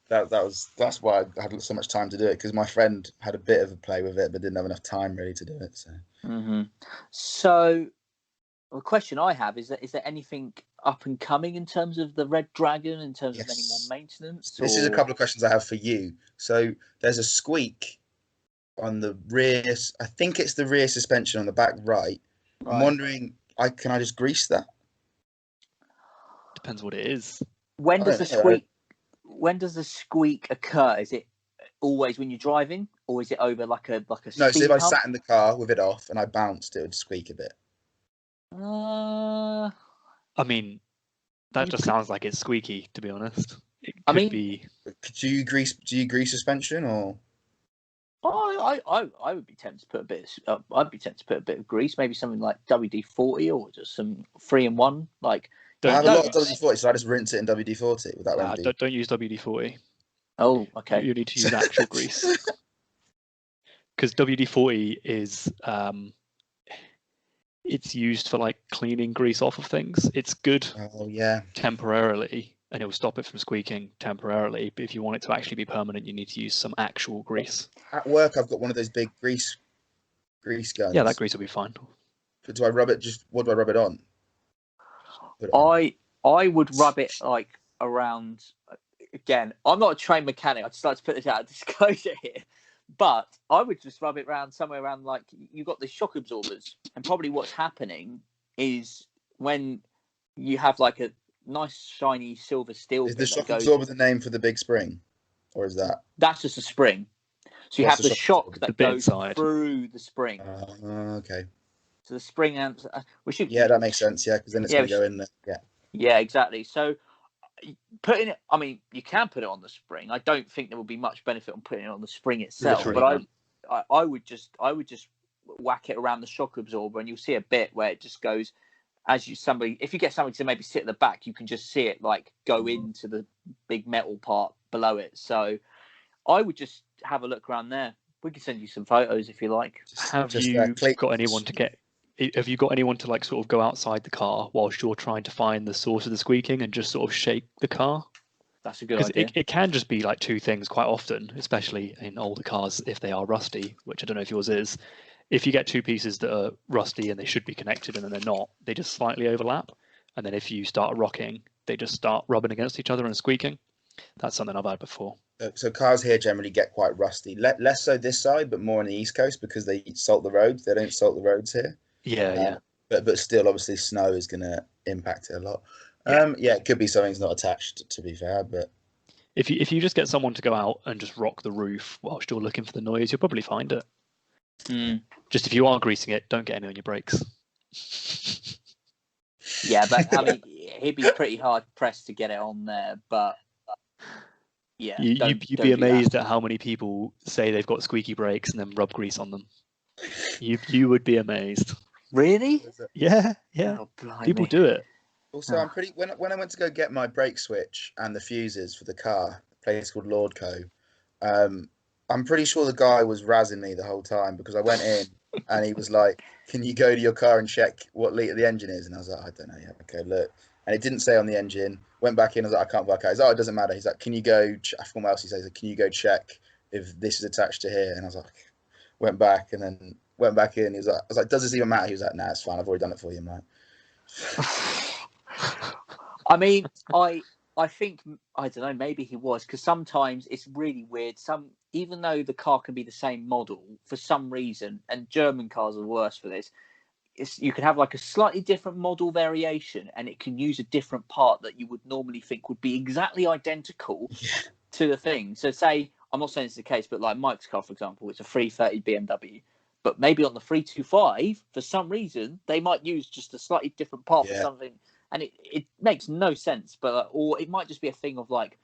That's why I had so much time to do it, because my friend had a bit of a play with it but didn't have enough time really to do it. So the question I have is there anything up and coming in terms of the Red Dragon, in terms of any more maintenance? This is a couple of questions I have for you. So there's a squeak on the rear. I think it's the rear suspension on the back right. I'm wondering, can I just grease that? Depends what it is. When does the squeak occur? Is it always when you're driving, or is it over like a No, speed so if I hump? sat in the car with it off and I bounced, it would squeak a bit. I mean, that just sounds like it's squeaky, to be honest. It could be. Do you grease suspension or? I would be tempted to put a bit. I'd be tempted to put a bit of grease, maybe something like WD-40 or just some 3-in-1. Like I have a lot of WD-40, so I just rinse it in WD-40 with that remedy. Don't use WD-40. Oh, okay. You need to use actual grease, because WD-40 is it's used for like cleaning grease off of things. It's good. Oh yeah. Temporarily, and it will stop it from squeaking temporarily. But if you want it to actually be permanent, you need to use some actual grease. At work, I've got one of those big grease guns. Yeah, that grease will be fine. But do I rub it? What do I rub it on? I would rub it like around. Again, I'm not a trained mechanic. I just like to put this out of disclosure here, but I would just rub it around somewhere around, like, you've got the shock absorbers, and probably what's happening is when you have like a nice shiny silver steel. Is the shock absorber the name for the big spring, or is that's just a spring? So you have the shock that goes through the spring. Okay. So the spring and that makes sense. Yeah, because then it's going to go in there. Yeah. Yeah, exactly. So putting it, I mean, you can put it on the spring. I don't think there will be much benefit on putting it on the spring itself. Literally, but I would just whack it around the shock absorber, and you'll see a bit where it just goes. If you get somebody to maybe sit at the back, you can just see it like go into the big metal part below it. So I would just have a look around there. We can send you some photos if you like. Have you got anyone to like sort of go outside the car whilst you're trying to find the source of the squeaking and just sort of shake the car? That's a good Because idea. it can just be like two things quite often, especially in older cars if they are rusty, which I don't know if yours is. If you get two pieces that are rusty and they should be connected and then they're not, they just slightly overlap. And then if you start rocking, they just start rubbing against each other and squeaking. That's something I've had before. So cars here generally get quite rusty. Less so this side, but more on the East Coast because they salt the roads. They don't salt the roads here. Yeah. But still, obviously, snow is going to impact it a lot. Yeah, it could be something's not attached, to be fair, but if you just get someone to go out and just rock the roof whilst you're looking for the noise, you'll probably find it. Just if you are greasing it, don't get any on your brakes. Yeah, but I mean, he'd be pretty hard pressed to get it on there. But yeah, you'd be amazed at how many people say they've got squeaky brakes and then rub grease on them. You would be amazed. Really? Yeah. Oh, People do it. Also, I'm pretty. When I went to go get my brake switch and the fuses for the car, a place called Lordco, I'm pretty sure the guy was razzing me the whole time because I went in and he was like, "Can you go to your car and check what litre the engine is?" And I was like, "I don't know. Yeah, okay, look." And it didn't say on the engine. Went back in. I was like, "I can't work out." He's like, "Oh, it doesn't matter." He's like, "Can you go?" I forgot what else he says. Like, "Can you go check if this is attached to here?" And I was like, went back and then went back in. He was like, I was like, "Does this even matter?" He was like, "Nah, it's fine. I've already done it for you." I'm like. I mean, I think, I don't know, maybe he was, because sometimes it's really weird. Even though the car can be the same model, for some reason, and German cars are worse for this, you can have like a slightly different model variation and it can use a different part that you would normally think would be exactly identical to the thing. So say, I'm not saying it's the case, but like Mike's car, for example, it's a 330 BMW. But maybe on the 325, for some reason, they might use just a slightly different part for something. And it makes no sense. But or it might just be a thing of like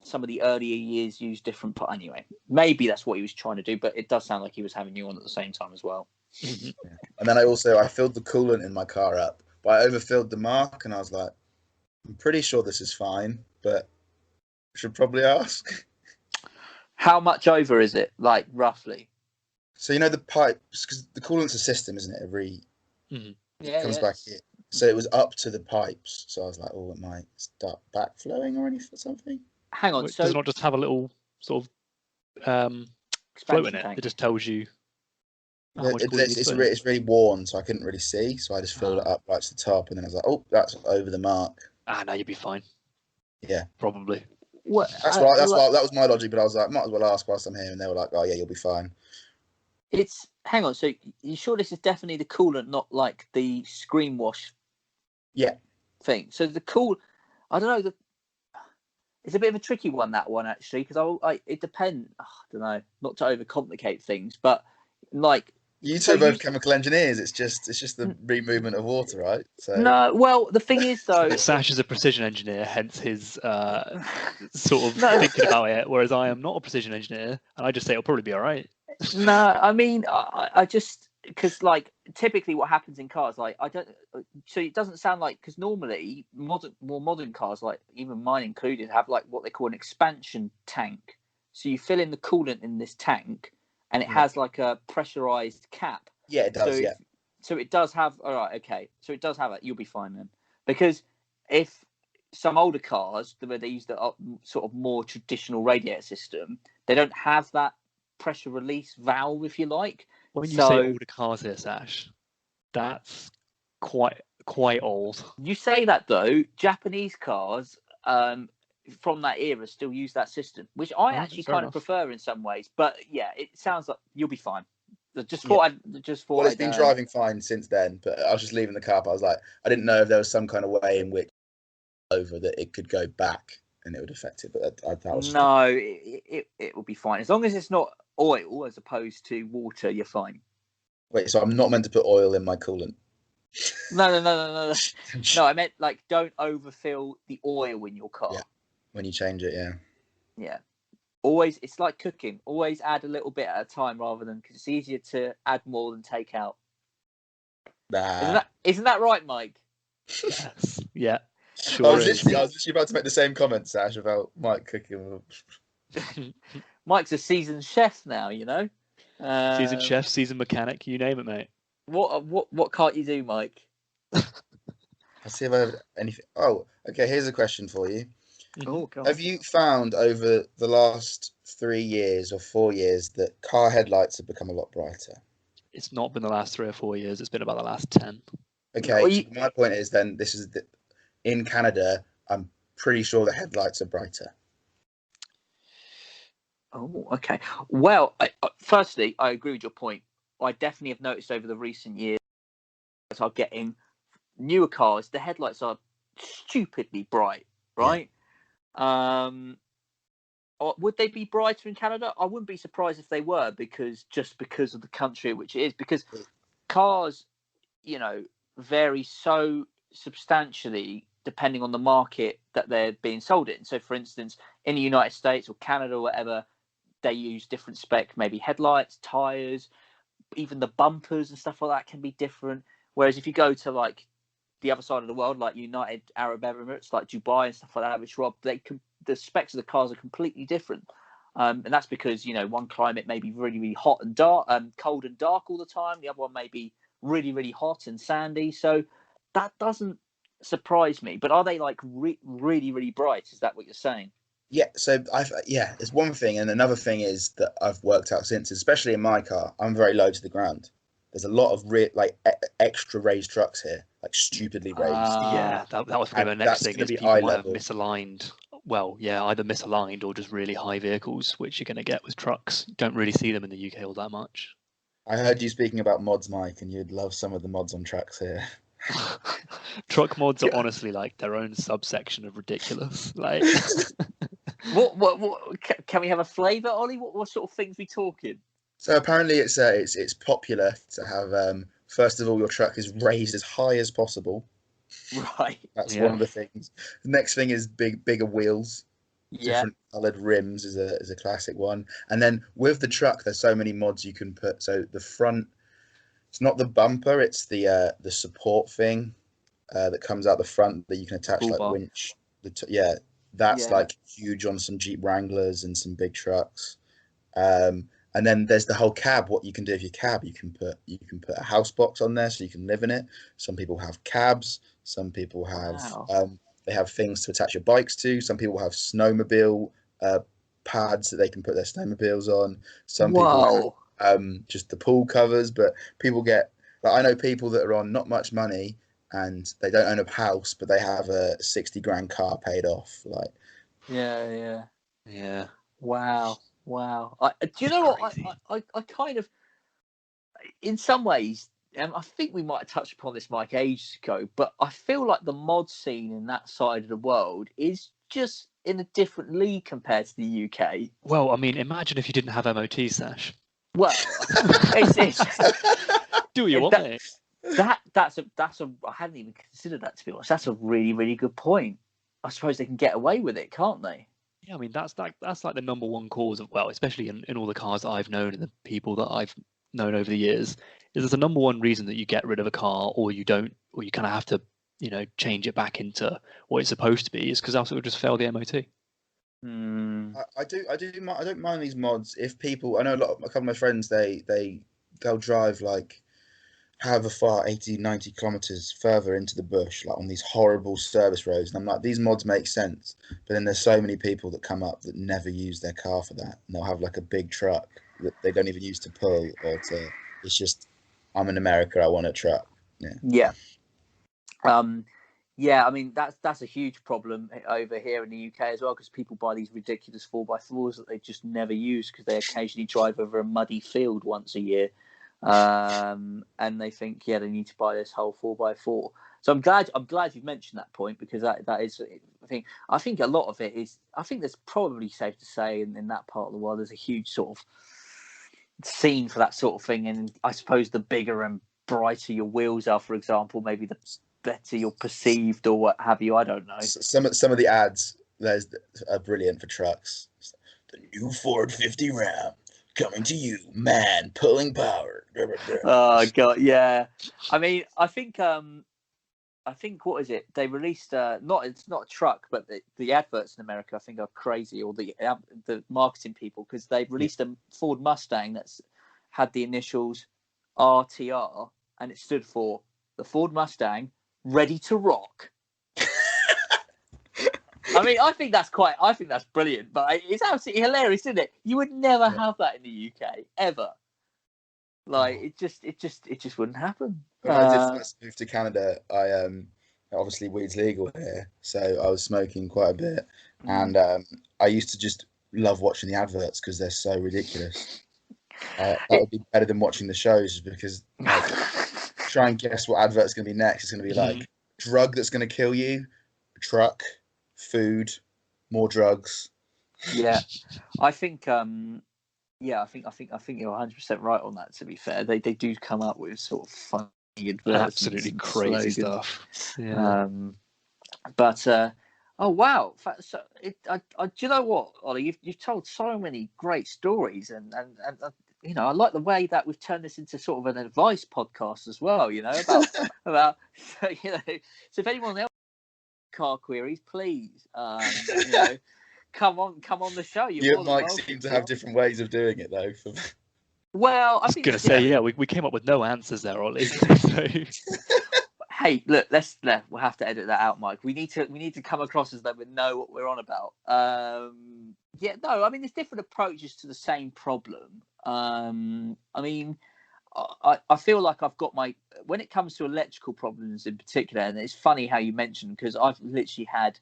some of the earlier years use different part. Anyway, maybe that's what he was trying to do. But it does sound like he was having you on at the same time as well. And then I filled the coolant in my car up. But I overfilled the mark and I was like, I'm pretty sure this is fine, but I should probably ask. How much over is it, like, roughly? So, the pipes, because the coolant's a system, isn't it? It comes back here. So it was up to the pipes. So I was like, oh, it might start backflowing or something. Hang on. So does it not just have a little sort of float in it? Tank. It just tells you how much it's really worn, so I couldn't really see. So I just filled it up right to the top. And then I was like, oh, that's over the mark. Now you'd be fine. Yeah. Probably. That's right. That was my logic. But I was like, might as well ask whilst I'm here. And they were like, oh, yeah, you'll be fine. Hang on, so you sure this is definitely the coolant, not like the screen wash thing? So I don't know, it's a bit of a tricky one, that one, actually, because it depends, I don't know, not to overcomplicate things, but like... You two are both chemical engineers, it's just the removement of water, right? So no, well, the thing is, though... Sash is a precision engineer, hence his sort of thinking about it, whereas I am not a precision engineer, and I just say it'll probably be all right. No, I mean, I just, because like typically what happens in cars, like so it doesn't sound like, because normally more modern cars, like even mine included, have like what they call an expansion tank. So you fill in the coolant in this tank, and it has like a pressurized cap. Yeah, it does. So it does have. All right, okay. So it does have that. You'll be fine then, because if some older cars where they use the sort of more traditional radiator system, they don't have that pressure release valve, if you like. When you say older cars here, Sash, that's quite old. You say that though, Japanese cars from that era still use that system, which I actually kind of prefer in some ways. But yeah, it sounds like you'll be fine. Well, it's been driving fine since then, but I was just leaving the car. But I was like, I didn't know if there was some kind of way in which that it could go back and it would affect it. But that was it will be fine as long as it's not oil as opposed to water. You're fine. Wait, so I'm not meant to put oil in my coolant? No. No, I meant like don't overfill the oil in your car. Yeah. When you change it, yeah. Always, it's like cooking. Always add a little bit at a time rather than, because it's easier to add more than take out. Isn't that right, Mike? Yes. Yeah. Sure I was literally about to make the same comment, Sash, about Mike cooking. Mike's a seasoned chef now, seasoned chef, seasoned mechanic, you name it, mate. What can't you do, Mike? I'll see if I have anything. Oh, okay. Here's a question for you. Oh God. Have you found over the last 3 years or 4 years that car headlights have become a lot brighter? It's not been the last 3 or 4 years. It's been about the last 10. Okay, so my point is then this is in Canada. I'm pretty sure the headlights are brighter. Oh, okay. Well, firstly, I agree with your point. I definitely have noticed over the recent years are getting newer cars. The headlights are stupidly bright, right? Yeah. Would they be brighter in Canada? I wouldn't be surprised if they were, because of the country which it is. Because cars, vary so substantially depending on the market that they're being sold in. So, for instance, in the United States or Canada or whatever, they use different spec, maybe headlights, tires, even the bumpers and stuff like that can be different. Whereas if you go to like the other side of the world, like United Arab Emirates, like Dubai and stuff like that, which Rob, the specs of the cars are completely different. And that's because, one climate may be really, really hot and dark, cold and dark all the time. The other one may be really, really hot and sandy. So that doesn't surprise me. But are they like really, really bright? Is that what you're saying? Yeah, so it's one thing, and another thing is that I've worked out since, especially in my car, I'm very low to the ground. There's a lot of extra raised trucks here, like stupidly raised. Yeah, that was going to be my next thing. Is people might have misaligned. Well, yeah, either misaligned or just really high vehicles, which you're going to get with trucks. You don't really see them in the UK all that much. I heard you speaking about mods, Mike, and you'd love some of the mods on trucks here. Truck mods are honestly like their own subsection of ridiculous. Like, what can we have a flavour, Ollie? What sort of things are we talking? So apparently it's popular to have first of all your truck is raised as high as possible. Right. That's one of the things. The next thing is bigger wheels. Yeah. Different coloured rims is a classic one. And then with the truck, there's so many mods you can put. So the front, it's not the bumper, it's the support thing that comes out the front that you can attach like winch. That's like huge on some Jeep Wranglers and some big trucks. And then there's the whole cab. What you can do with your cab, you can put a house box on there so you can live in it. Some people have cabs. Some people have they have things to attach your bikes to. Some people have snowmobile pads that they can put their snowmobiles on. Some people have just the pool covers. But people get I know people that are on not much money and they don't own a house, but they have a 60 grand car paid off. Like, yeah. Wow. Do you It's know crazy. what? I kind of, in some ways, I think we might have touched upon this, Mike, ages ago, but I feel like the mod scene in that side of the world is just in a different league compared to the UK. Well, I mean, imagine if you didn't have MOT, Sash. Well, it's do you want it? That's a I hadn't even considered that, to be honest. That's a really, really good point. I suppose they can get away with it, can't they? Yeah, I mean that's like the number one cause of, well, especially in all the cars that I've known and the people that I've known over the years, is there's the number one reason that you get rid of a car or you don't, or you kind of have to, change it back into what it's supposed to be, is because else it would just fail the MOT. I don't mind these mods if people. I know a couple of my friends they'll drive like however far 80, 90 kilometers further into the bush, like on these horrible service roads, and I'm like, these mods make sense, but then there's so many people that come up that never use their car for that, and they'll have like a big truck that they don't even use to pull or to. It's just, I'm in America, I want a truck. Yeah, I mean that's a huge problem over here in the UK as well, because people buy these ridiculous 4x4s that they just never use because they occasionally drive over a muddy field once a year, and they think they need to buy this whole 4x4. So I'm glad you've mentioned that point, because that is I think a lot of it is, I think there's probably safe to say in that part of the world there's a huge sort of scene for that sort of thing, and I suppose the bigger and brighter your wheels are, for example, maybe the better you're perceived or what have you. I don't know. Some of the ads are brilliant for trucks. The new Ford 50 Ram coming to you, man, pulling power. Oh god, yeah. I mean, I think what is it? They released it's not a truck, but the adverts in America I think are crazy, or the marketing people, because they've released a Ford Mustang that's had the initials RTR, and it stood for the Ford Mustang Ready to Rock. I mean, I think that's brilliant, but it's absolutely hilarious, isn't it? You would never have that in the UK ever. Like it just wouldn't happen. When I did first move to Canada, I obviously weed's legal here, so I was smoking quite a bit, and I used to just love watching the adverts because they're so ridiculous. That would be better than watching the shows because like, try and guess what advert's going to be next. It's going to be like drug that's going to kill you, truck, food, more drugs. Yeah, I think I think you're 100% right on that. To be fair, they do come up with sort of funny adverts, absolutely crazy stuff. Yeah. But oh wow! So do you know what, Ollie? You've told so many great stories, and you know, I like the way that we've turned this into sort of an advice podcast as well. You know, about you know. So if anyone else has car queries, please, you know, come on the show. You and Mike seem to have different ways of doing it, though. Well, I was going to say, we came up with no answers there, Ollie. So... Hey, look, we'll have to edit that out, Mike. We need to come across as though we know what we're on about. No, I mean, there's different approaches to the same problem. I mean, I feel like I've got when it comes to electrical problems in particular, and it's funny how you mentioned, because I've literally had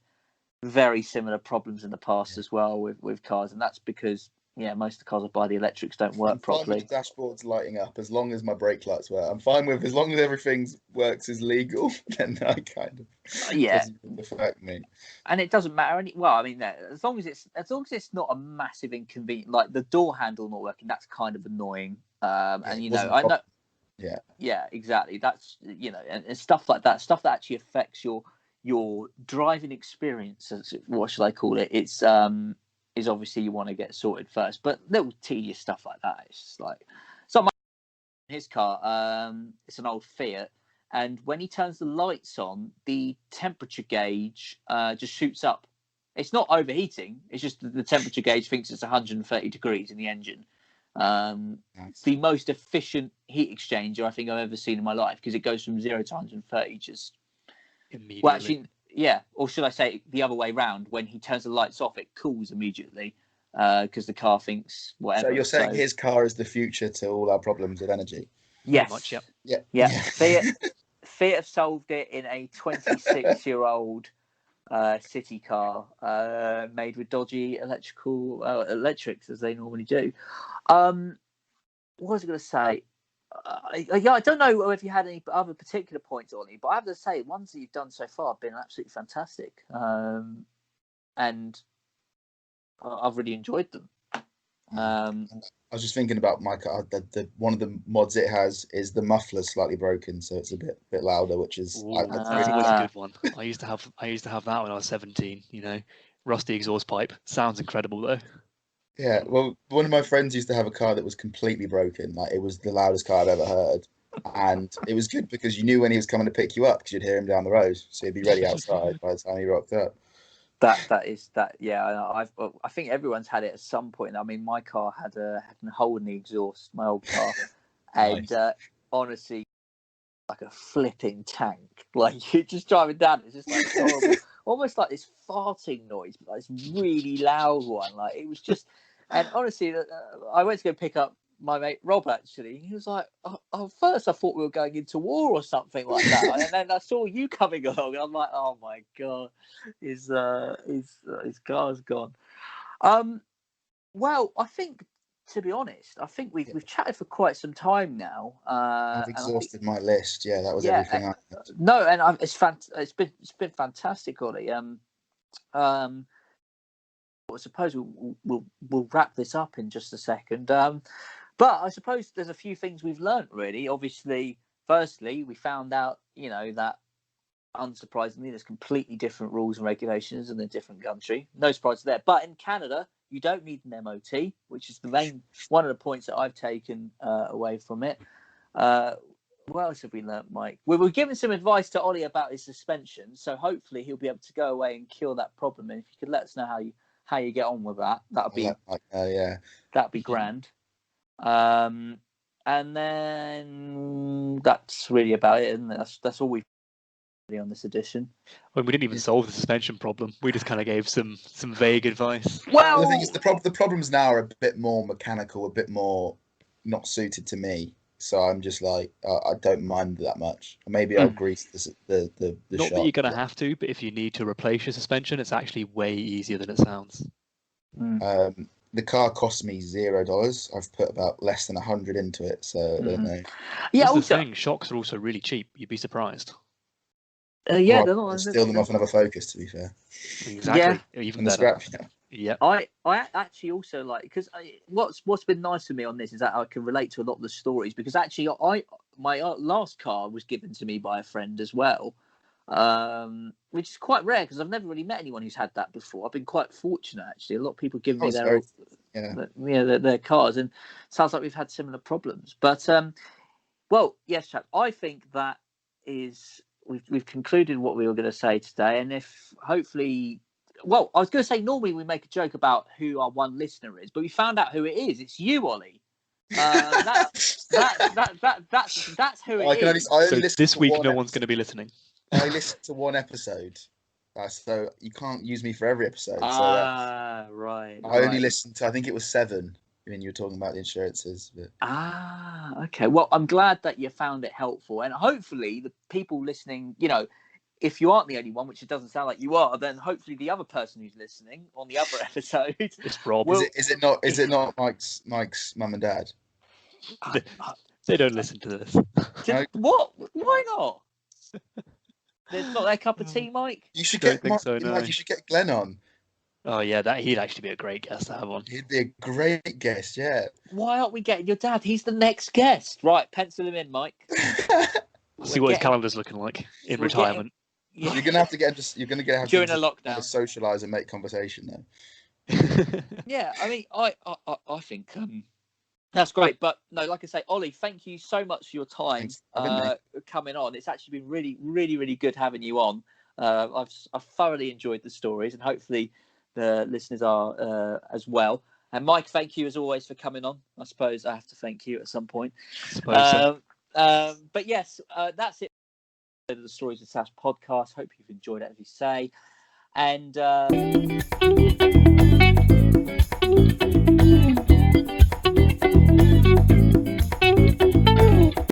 very similar problems in the past as well with cars, and that's because most of the cars I buy, the electrics don't work properly. I'm fine with the dashboard's lighting up as long as my brake lights work. I'm fine with as long as everything works as legal. Then I kind of doesn't affect me. And it doesn't matter I mean, as long as it's not a massive inconvenience, like the door handle not working, that's kind of annoying. And you know, I know. Yeah, exactly. That's and stuff like that. Stuff that actually affects your driving experience. What should I call it? It's is obviously you want to get sorted first, but little tedious stuff like that, it's just like his car. It's an old Fiat, and when he turns the lights on, the temperature gauge just shoots up. It's not overheating, it's just the temperature gauge thinks it's 130 degrees in the engine. The most efficient heat exchanger I think I've ever seen in my life, because it goes from 0 to 130 just immediately. Well, actually, yeah, or should I say the other way round? When he turns the lights off, it cools immediately because the car thinks whatever. So you're saying his car is the future to all our problems with energy? Yes. Much, yep. Yeah. Fiat have solved it in a 26-year-old city car made with dodgy electrics, as they normally do. What was I going to say? I don't know if you had any other particular points, Ollie, but I have to say, ones that you've done so far have been absolutely fantastic, and I've really enjoyed them. I was just thinking about my car. The one of the mods it has is the muffler's slightly broken, so it's a bit louder, which is that's always a good one. I used to have that when I was 17. You know, rusty exhaust pipe sounds incredible though. Yeah, well, one of my friends used to have a car that was completely broken. Like, it was the loudest car I've ever heard. And it was good because you knew when he was coming to pick you up because you'd hear him down the road. So he'd be ready outside by the time he rocked up. Yeah, I think everyone's had it at some point. I mean, my car had a hole in the exhaust, my old car. And honestly, like a flipping tank. Like, you're just driving down, it's just like horrible. Almost like this farting noise, but like this really loud one. Like, it was just... And honestly, I went to go pick up my mate Rob, actually. He was like, first I thought we were going into war or something like that. And then I saw you coming along, and I'm like, oh my God, his car's gone. Well, I think, to be honest, I think we've chatted for quite some time now. I've exhausted my list. Yeah, that was everything I had. No, and it's been fantastic, Ollie. I suppose we'll wrap this up in just a second. But I suppose there's a few things we've learned, really. Obviously, firstly, we found out, that unsurprisingly, there's completely different rules and regulations in a different country. No surprise there. But in Canada, you don't need an MOT, which is one of the points that I've taken away from it. What else have we learnt, Mike? We were giving some advice to Ollie about his suspension, so hopefully he'll be able to go away and cure that problem. And if you could let us know how you get on with that, that'd be grand. And then that's really about it, isn't it? That's all we've on this edition. Well, we didn't even solve the suspension problem. We just kind of gave some vague advice. Well, the thing is, the problems now are a bit more mechanical, a bit more not suited to me. So I'm just like, I don't mind that much. Maybe I'll grease the Not shot. that you're going to have to, but if you need to replace your suspension, it's actually way easier than it sounds. The car cost me $0. I've put about less than 100 into it, so I don't know. Yeah, That's also, the thing. Shocks are also really cheap. You'd be surprised. yeah, they're not. Steal them off another Focus, to be fair. Exactly. Yeah. Even better. Yeah. I actually also like, because what's been nice for me on this is that I can relate to a lot of the stories, because actually my last car was given to me by a friend as well, which is quite rare because I've never really met anyone who's had that before. I've been quite fortunate actually. A lot of people give me their cars, and it sounds like we've had similar problems. But well, yes, chap. I think that is we've concluded what we were going to say today, and if hopefully. Well, I was going to say normally we make a joke about who our one listener is, but we found out who it is. It's you, Ollie. That's who it is. I only listen this week, no one's going to be listening. I listened to one episode, so you can't use me for every episode. Right. I only listened to, I think it was 7 when you were talking about the insurances. But... okay. Well, I'm glad that you found it helpful, and hopefully the people listening, if you aren't the only one, which it doesn't sound like you are, then hopefully the other person who's listening on the other episode, it's Rob. Is it not Mike's mum and dad? They don't listen to this. What? Why not? It's not their cup of tea, Mike. You should get Mike. You should get Glenn on. Oh yeah, he'd actually be a great guest to have on. He'd be a great guest, yeah. Why aren't we getting your dad? He's the next guest. Right, pencil him in, Mike. See what his calendar's looking like in retirement. You're gonna have to get. You're gonna have during a lockdown. Socialise and make conversation though. Yeah, I mean, I think that's great. But no, like I say, Ollie, thank you so much for your time coming on. It's actually been really, really, really good having you on. I've thoroughly enjoyed the stories, and hopefully the listeners are as well. And Mike, thank you as always for coming on. I suppose I have to thank you at some point. But yes, that's it. The Stories of Sash podcast. Hope you've enjoyed it, as we say, and